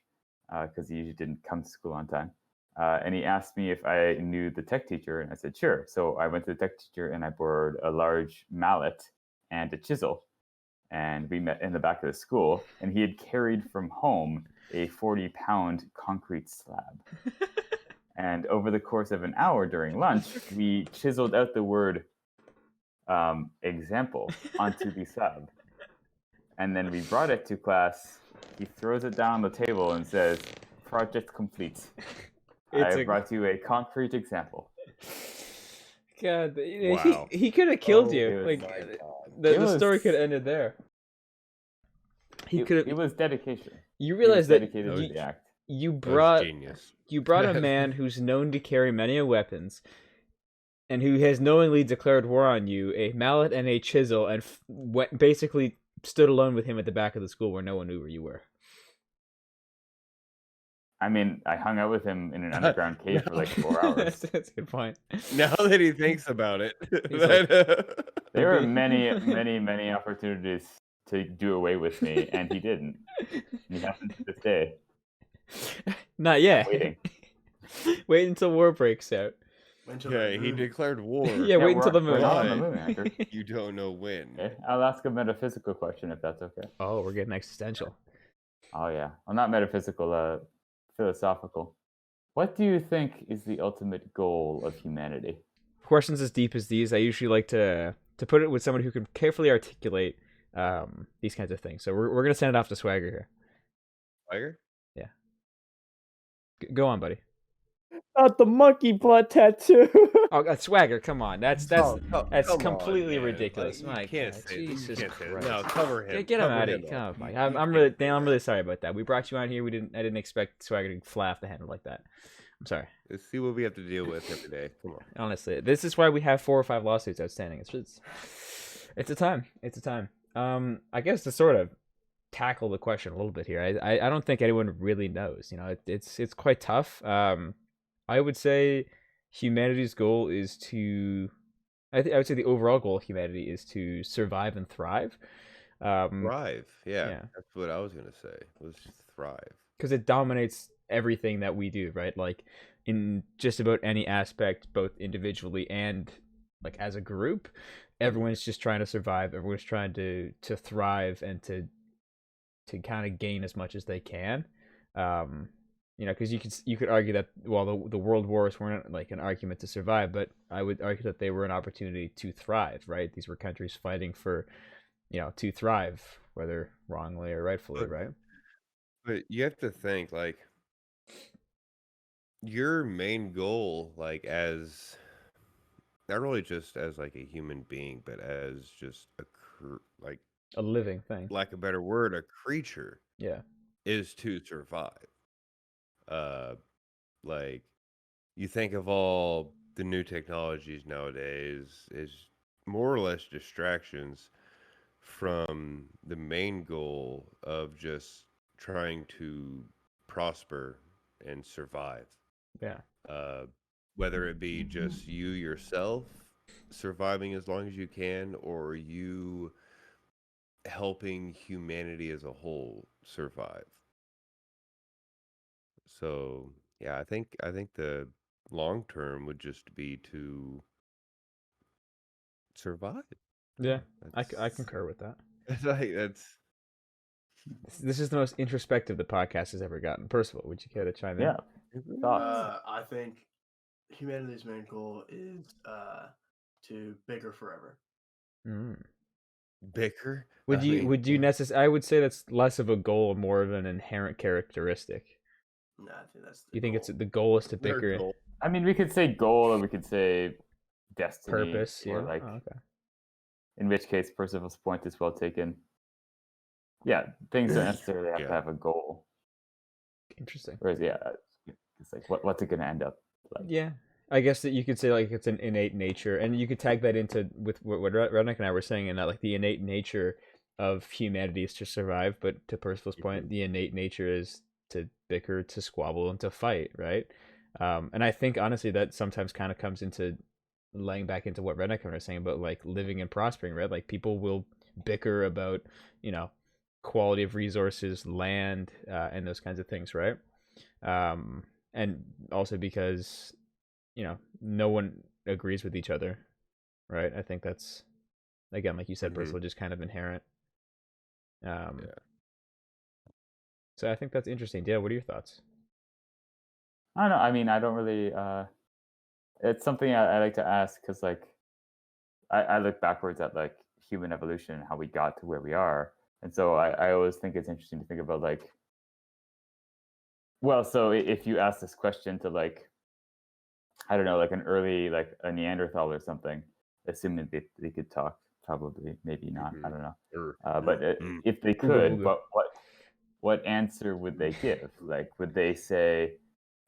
because he usually didn't come to school on time. And he asked me if I knew the tech teacher, and I said, sure. So I went to the tech teacher and I borrowed a large mallet and a chisel. And we met in the back of the school, and he had carried from home a 40-pound concrete slab. And over the course of an hour during lunch, we chiseled out the word example onto the slab. And then we brought it to class. He throws it down on the table and says, project complete. I brought you a concrete example. God, Wow. he could have killed Oh you. my Like God. the story could have ended there. He could It have. was dedication. You He was realize that dedicated to the act. you That was brought genius. a man who's known to carry many weapons, and who has knowingly declared war on you, a mallet and a chisel, and basically stood alone with him at the back of the school where no one knew where you were. I mean, I hung out with him in an underground cave for like 4 hours. That's a good point. Now that he thinks about it, He's like, There were be- many opportunities to do away with me, and he didn't. He hasn't to this day. Not yet. Waiting. Wait until war breaks out. Until yeah, the he moon. declared war. Yeah, wait until the we're moon. not on the But moon, Andrew. you don't know when. Okay, I'll ask a metaphysical question if that's okay. Oh, we're getting existential. Oh yeah, well, not metaphysical, philosophical. What do you think is the ultimate goal of humanity? Questions as deep as these, I usually like to put it with someone who can carefully articulate these kinds of things. So we're gonna send it off to Swagger here. Swagger? Yeah. Go on, buddy. Not the monkey blood tattoo. Oh, Swagger, come on. That's Come completely on, man. ridiculous. Like, My you can't God, say you Jesus can't say that. Christ. No, cover him. Get him Cover out of him here. Come up. on, Mike. You I'm can't really, I'm really sorry about that. We brought you on here. I didn't expect Swagger to fly off the handle like that. I'm sorry. Let's see what we have to deal with every day. Come on. Honestly, this is why we have 4 or 5 lawsuits outstanding. It's a time. It's a time. I guess to sort of tackle the question a little bit here, I don't think anyone really knows. You know, it's quite tough. I would say humanity's goal is to. I would say the overall goal of humanity is to survive and thrive. Thrive. Yeah, yeah. that's what I was gonna say. Was thrive. Because it dominates everything that we do, right? Like in just about any aspect, both individually and like as a group, everyone's just trying to survive. Everyone's trying to thrive and to kind of gain as much as they can. You know, because you could argue that the world wars weren't like an argument to survive, but I would argue that they were an opportunity to thrive, right? These were countries fighting for, you know, to thrive, whether wrongly or rightfully, right? But you have to think like your main goal, like as not really just as like a human being, but as just like A living thing. lack of a better word, a creature Yeah. is to survive. Like you think of all the new technologies nowadays is more or less distractions from the main goal of just trying to prosper and survive. Yeah. Whether it be just you yourself surviving as long as you can, or you helping humanity as a whole survive. So yeah, I think the long term would just be to survive. Yeah. I That's concur with that. that's This is the most introspective the podcast has ever gotten. Percival, would you care to chime in? Yeah, thoughts. I think humanity's main goal is to bicker forever. Mm. bicker. Would I you mean, would you I would say that's less of a goal and more of an inherent characteristic. No, I think that's You think goal. it's the goal is to their bicker goal. I mean, we could say goal, or we could say destiny, purpose? Yeah. or like, Oh, okay. in which case, Percival's point is well taken. Yeah, things don't necessarily have to Yeah. have a goal. Interesting. Whereas, yeah, it's like what's it gonna end up like? Yeah. I guess that you could say like it's an innate nature, and you could tag that into with what Redneck and I were saying, in that like the innate nature of humanity is to survive, but to Percival's point, the innate nature is to bicker, to squabble, and to fight, right? And I think honestly that sometimes kind of comes into laying back into what Redneck and I were saying about like living and prospering, right? Like people will bicker about, you know, quality of resources, land, and those kinds of things, right? And also because, you know, no one agrees with each other, right? I think that's, again, like you said, Mhm. Percival, just kind of inherent. Yeah. So I think that's interesting. Dale, what are your thoughts? I don't know. I mean, I don't really. It's something I like to ask because, like, I look backwards at like human evolution and how we got to where we are, and so I always think it's interesting to think about like, well, so if you ask this question to like I don't know, like an early, like a Neanderthal or something, assuming they could talk, probably, maybe not, I don't know. But if they Ooga could, booga. what answer would they give? Like, would they say,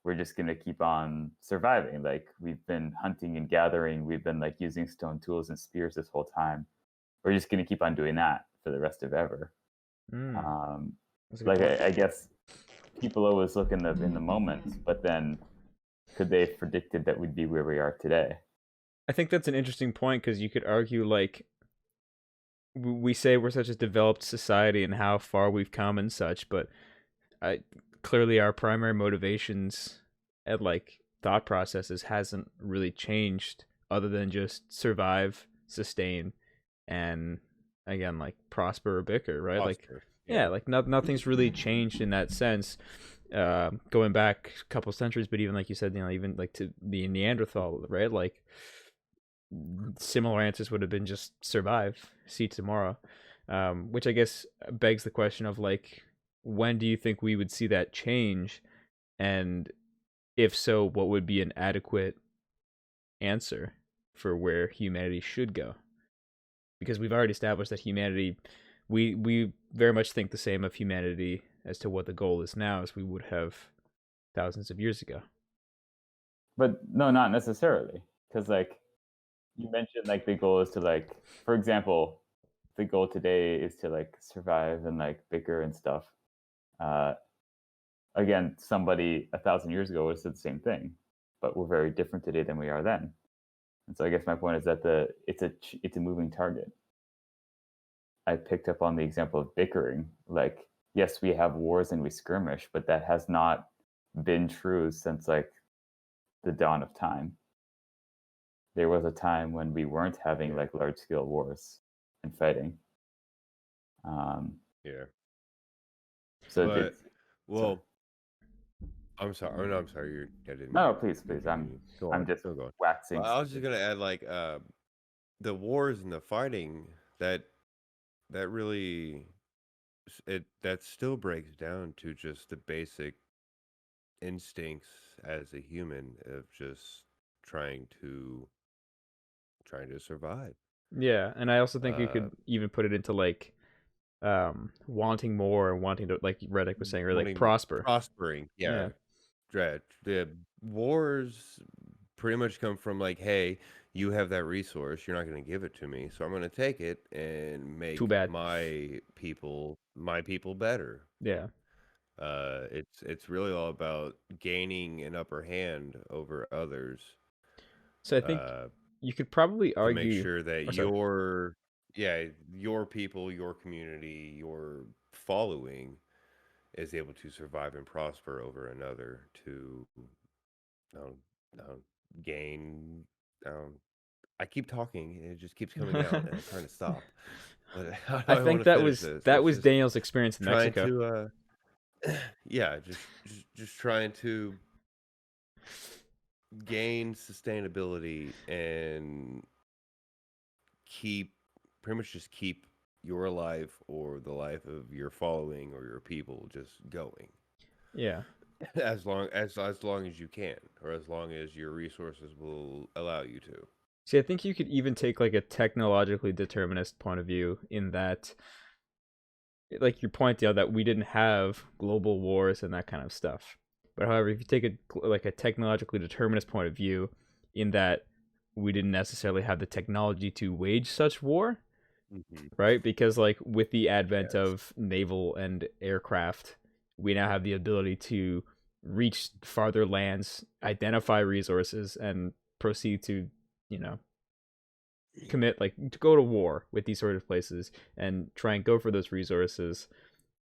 we're just going to keep on surviving? Like, we've been hunting and gathering, we've been like using stone tools and spears this whole time. We're just going to keep on doing that for the rest of ever. That's a good Like, point. I guess people always look in the moment, but then could they have predicted that we'd be where we are today? I think that's an interesting point because you could argue like we say we're such a developed society and how far we've come and such, but clearly our primary motivations and like thought processes hasn't really changed other than just survive, sustain, and again like prosper or bicker, right? Like Oscar. yeah, like nothing's really changed in that sense. Going back a couple centuries, but even like you said, you know, even like to the Neanderthal, right? Like similar answers would have been just survive, see tomorrow. Which I guess begs the question of like, when do you think we would see that change? And if so, what would be an adequate answer for where humanity should go? Because we've already established that humanity, we very much think the same of humanity as to what the goal is now as we would have thousands of years ago. But no, not necessarily, because like you mentioned, like the goal is to like, for example, the goal today is to like survive and like bicker and stuff. Again, somebody 1,000 years ago would have said the same thing, but we're very different today than we are then. And so I guess my point is that it's a moving target. I picked up on the example of bickering. Like, yes, we have wars and we skirmish, but that has not been true since like the dawn of time. There was a time when we weren't having like large scale wars and fighting. Yeah. So But, it's, well, I'm sorry. Oh, no, I'm sorry. I didn't. no, please. Go I'm on. just Go on. waxing. Well, I was just gonna add like the wars and the fighting that really that still breaks down to just the basic instincts as a human of just trying to survive. Yeah, and I also think you could even put it into like wanting more and wanting to, like Redneck was saying, or like prospering. Yeah. The wars pretty much come from like, hey, you have that resource, you're not going to give it to me, so I'm going to take it and make Too bad. my people better. Yeah. It's really all about gaining an upper hand over others. So I think you could probably to argue make sure that your people, your community, your following is able to survive and prosper over another to gain. I keep talking and it just keeps coming out, and I'm trying to stop. But how do I I think want to that finish was this? that It's was just Daniel's experience in trying Mexico. to yeah, just trying to gain sustainability and pretty much just keep your life or the life of your following or your people just going. Yeah. As long as you can, or as long as your resources will allow you to. See, I think you could even take like a technologically determinist point of view in that, like your point, you know, that we didn't have global wars and that kind of stuff. But however, if you take a technologically determinist point of view, in that we didn't necessarily have the technology to wage such war, right? Because like with the advent of naval and aircraft, we now have the ability to reach farther lands, identify resources, and proceed to, you know, commit, like to go to war with these sort of places and try and go for those resources,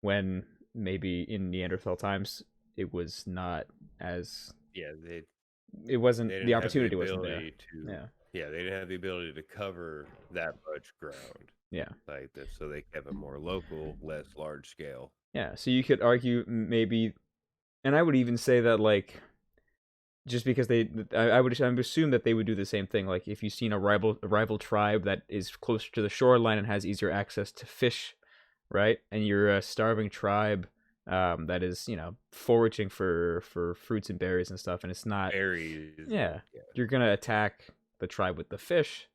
when maybe in Neanderthal times it was not as it wasn't, the opportunity wasn't there. They didn't have the ability to cover that much ground. Yeah. Like this, so they kept it more local, less large scale. Yeah, so you could argue maybe, and I would even say that like, just because I would assume that they would do the same thing. Like if you've seen a rival tribe that is closer to the shoreline and has easier access to fish, right? And you're a starving tribe that is, foraging for fruits and berries and stuff, and it's not. Berries. Yeah, you're gonna attack the tribe with the fish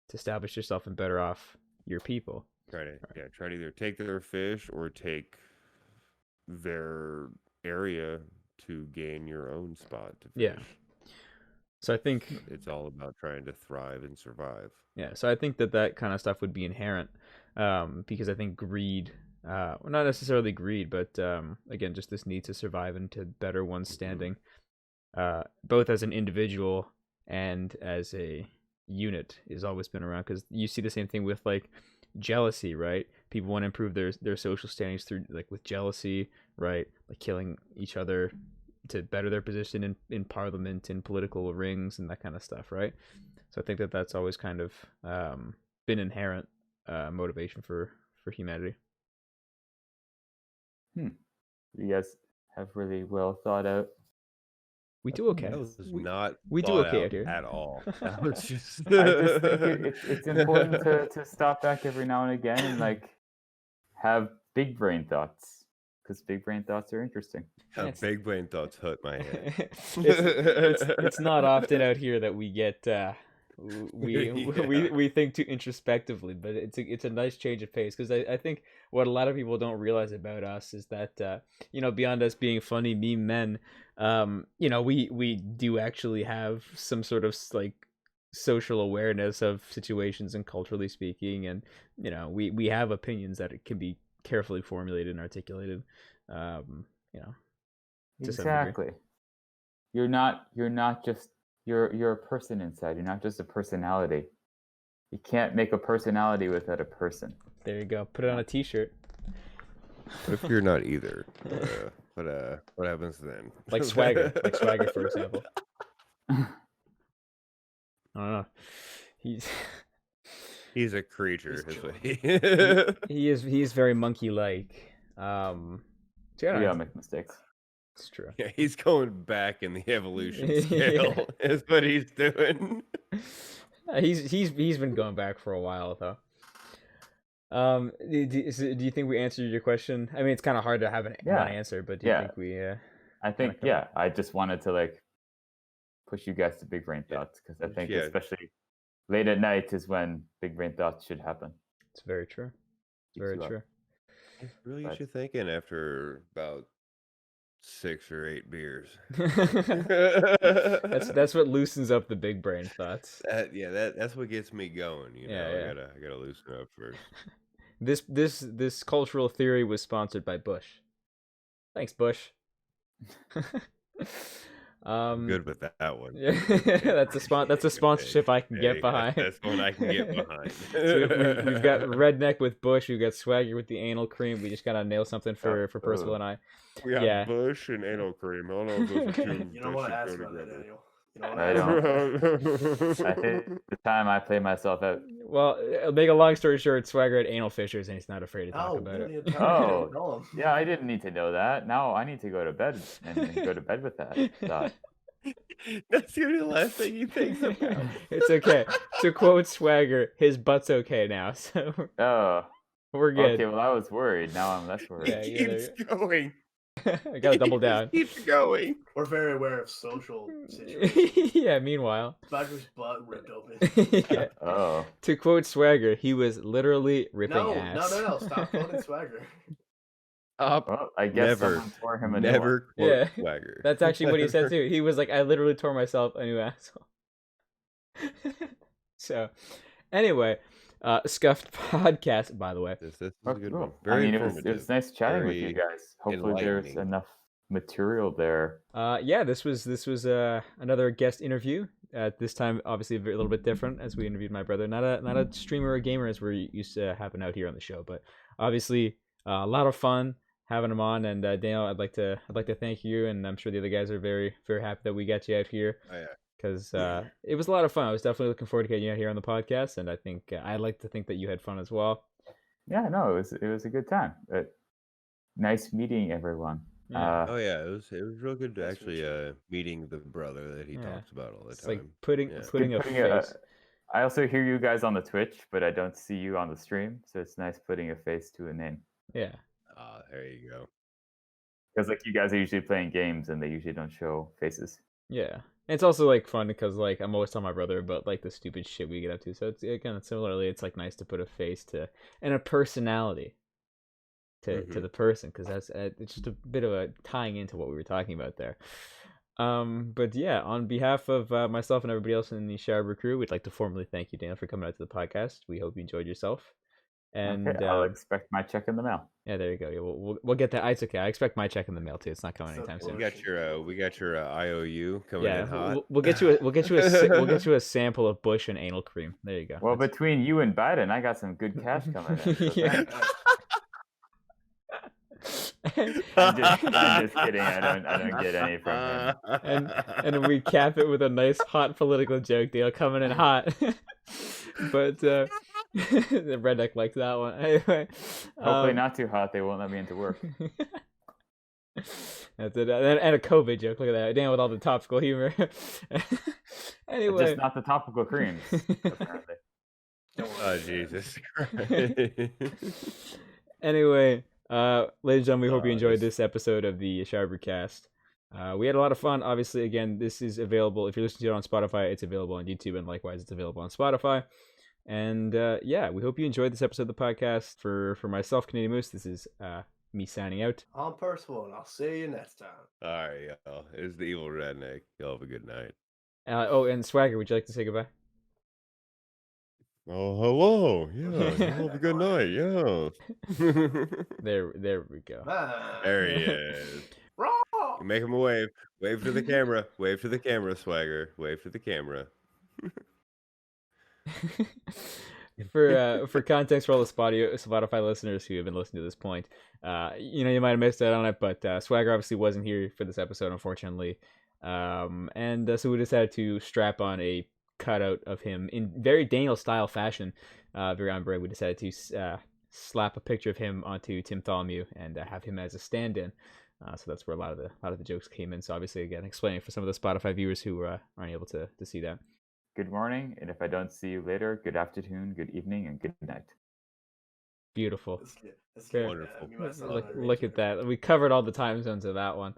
to establish yourself and better off your people. Try to either take their fish or take their area to gain your own spot to fish. Yeah. So I think it's all about trying to thrive and survive. Yeah, so I think that kind of stuff would be inherent, because I think greed, well, not necessarily greed, but again, just this need to survive and to better one's standing, both as an individual and as a unit, has always been around. Because you see the same thing with like jealousy, right? People want to improve their social standings through like with jealousy, right? Like killing each other to better their position in parliament, in political rings, and that kind of stuff, right? So I think that's always kind of been inherent motivation for humanity. You guys have really well thought out. We do okay. That was not we do okay out here at all. That was just. I just think it's important to stop back every now and again and like have big brain thoughts, because big brain thoughts are interesting. Big brain thoughts hurt my head. it's not often out here that we get we think too introspectively, but it's a nice change of pace, because I think what a lot of people don't realize about us is that beyond us being funny meme men, we do actually have some sort of like social awareness of situations, and culturally speaking, and we have opinions that it can be carefully formulated and articulated. Exactly. You're not just you're a person inside. You're not just a personality. You can't make a personality without a person. There you go. Put it on a t-shirt. What if you're not either? What happens then? Like Swagger, for example. I don't know. He's a creature. He's very monkey-like. We all make mistakes. It's true. Yeah, he's going back in the evolution scale. Is what he's doing. He's been going back for a while though. Do you think we answered your question? I mean, it's kind of hard to have an answer, but do you think we? I think I just wanted to like push you guys to big brain thoughts, because I think especially late at night is when big brain thoughts should happen. It's very true. It's very true. It's really what you're thinking after about 6 or 8 beers. That's what loosens up the big brain thoughts. That's what gets me going. I gotta loosen up first. This cultural theory was sponsored by Bush. Thanks, Bush. I'm good with that one. Yeah, that's a sponsorship I can get behind. That's one I can get behind. So we've got Redneck with Bush. We've got Swagger with the anal cream. We just gotta nail something for Percival and I. We got Bush and anal cream. I don't know if those are two. You don't want to ask about that, Daniel. I don't. I think the time I play myself out. Well, make a long story short, Swagger had anal fissures, and he's not afraid to talk about it. Oh, yeah, I didn't need to know that. Now I need to go to bed and go to bed with that thought. That's the last thing he thinks about. It's okay. To quote Swagger, his butt's okay now, so we're good. Okay, well, I was worried. Now I'm less worried. He keeps going. I gotta double down. Keeps going. We're very aware of social situations. Yeah, meanwhile. Swagger's butt ripped open. Yeah. Oh. To quote Swagger, he was literally ripping ass. No. Stop quoting Swagger. Well, I guess never tore him a never yeah. Swagger. That's actually what he said too. He was like, I literally tore myself a new asshole. So, anyway, Scuffed Podcast, by the way. This is a good one. It was nice chatting with you guys. Hopefully there's enough material there. This was another guest interview. This time, obviously, a little bit different, as we interviewed my brother. Not a streamer or gamer as we're used to having out here on the show, but obviously a lot of fun having him on. And Daniel, I'd like to thank you, and I'm sure the other guys are very, very happy that we got you out here. Oh, yeah. Because it was a lot of fun. I was definitely looking forward to getting you out here on the podcast, and I think I'd like to think that you had fun as well. Yeah, no, it was a good time. Nice meeting everyone. Yeah. It was real good to actually meeting the brother that he talks about all the time. Like putting a face. I also hear you guys on the Twitch, but I don't see you on the stream, so it's nice putting a face to a name. Yeah. There you go. Because like you guys are usually playing games and they usually don't show faces. Yeah. And it's also like fun because like I'm always telling my brother about like the stupid shit we get up to. So it's again similarly, it's like nice to put a face to and a personality to the person because that's it's just a bit of a tying into what we were talking about there. But yeah, on behalf of myself and everybody else in the Shower crew, we'd like to formally thank you, Daniel, for coming out to the podcast. We hope you enjoyed yourself. And Okay, I'll expect my check in the mail. yeah, there you go. Yeah, we'll get that. It's okay. I expect my check in the mail too. It's not coming So anytime close. soon. We got your IOU coming Yeah, in hot. we'll get you a sample of Bush and anal cream. There you go. Well, between you and Biden, I got some good cash coming in. So Yeah. I'm just kidding. I don't get any from him. And we cap it with a nice hot political joke deal coming in hot. But the redneck likes that one. Anyway, Hopefully not too hot. They won't let me into work. That's it. And a COVID joke. Look at that. Dan with all the topical humor. Anyway, Just not the topical creams, apparently. Oh Jesus Christ! Anyway, ladies and gentlemen, we hope you enjoyed this- this episode of the Shower Cast. We had a lot of fun. Obviously, again, this is available. If you're listening to it on Spotify, it's available on YouTube, and likewise, it's available on Spotify. And yeah, we hope you enjoyed this episode of the podcast. For myself, Canadian Moose, this is me signing out. I'm Percival, and I'll see you next time. All right, y'all. It's the evil redneck. Y'all have a good night. Oh, and Swagger, would you like to say goodbye? Oh, hello. Yeah, y'all have a good night. Yeah. There we go. Bye. There he is. Raw. Make him a wave. Wave to the camera. Wave to the camera, Swagger. Wave to the camera. For context for all the Spotify listeners who have been listening to this point, you might have missed out on it, but Swagger obviously wasn't here for this episode, unfortunately, and so we decided to strap on a cutout of him in very Daniel style fashion, very on brand. We decided to slap a picture of him onto Tim Tholomew and have him as a stand-in. So that's where a lot of the jokes came in. So obviously, again, explaining for some of the Spotify viewers who aren't able to see that. Good morning, and if I don't see you later, good afternoon, good evening, and good night. Beautiful. That's Very wonderful. Look at that. We covered all the time zones of that one.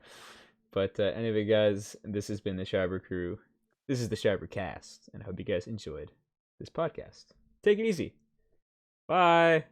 But anyway, guys, this has been the Shower Crew. This is the Shower Cast, and I hope you guys enjoyed this podcast. Take it easy. Bye.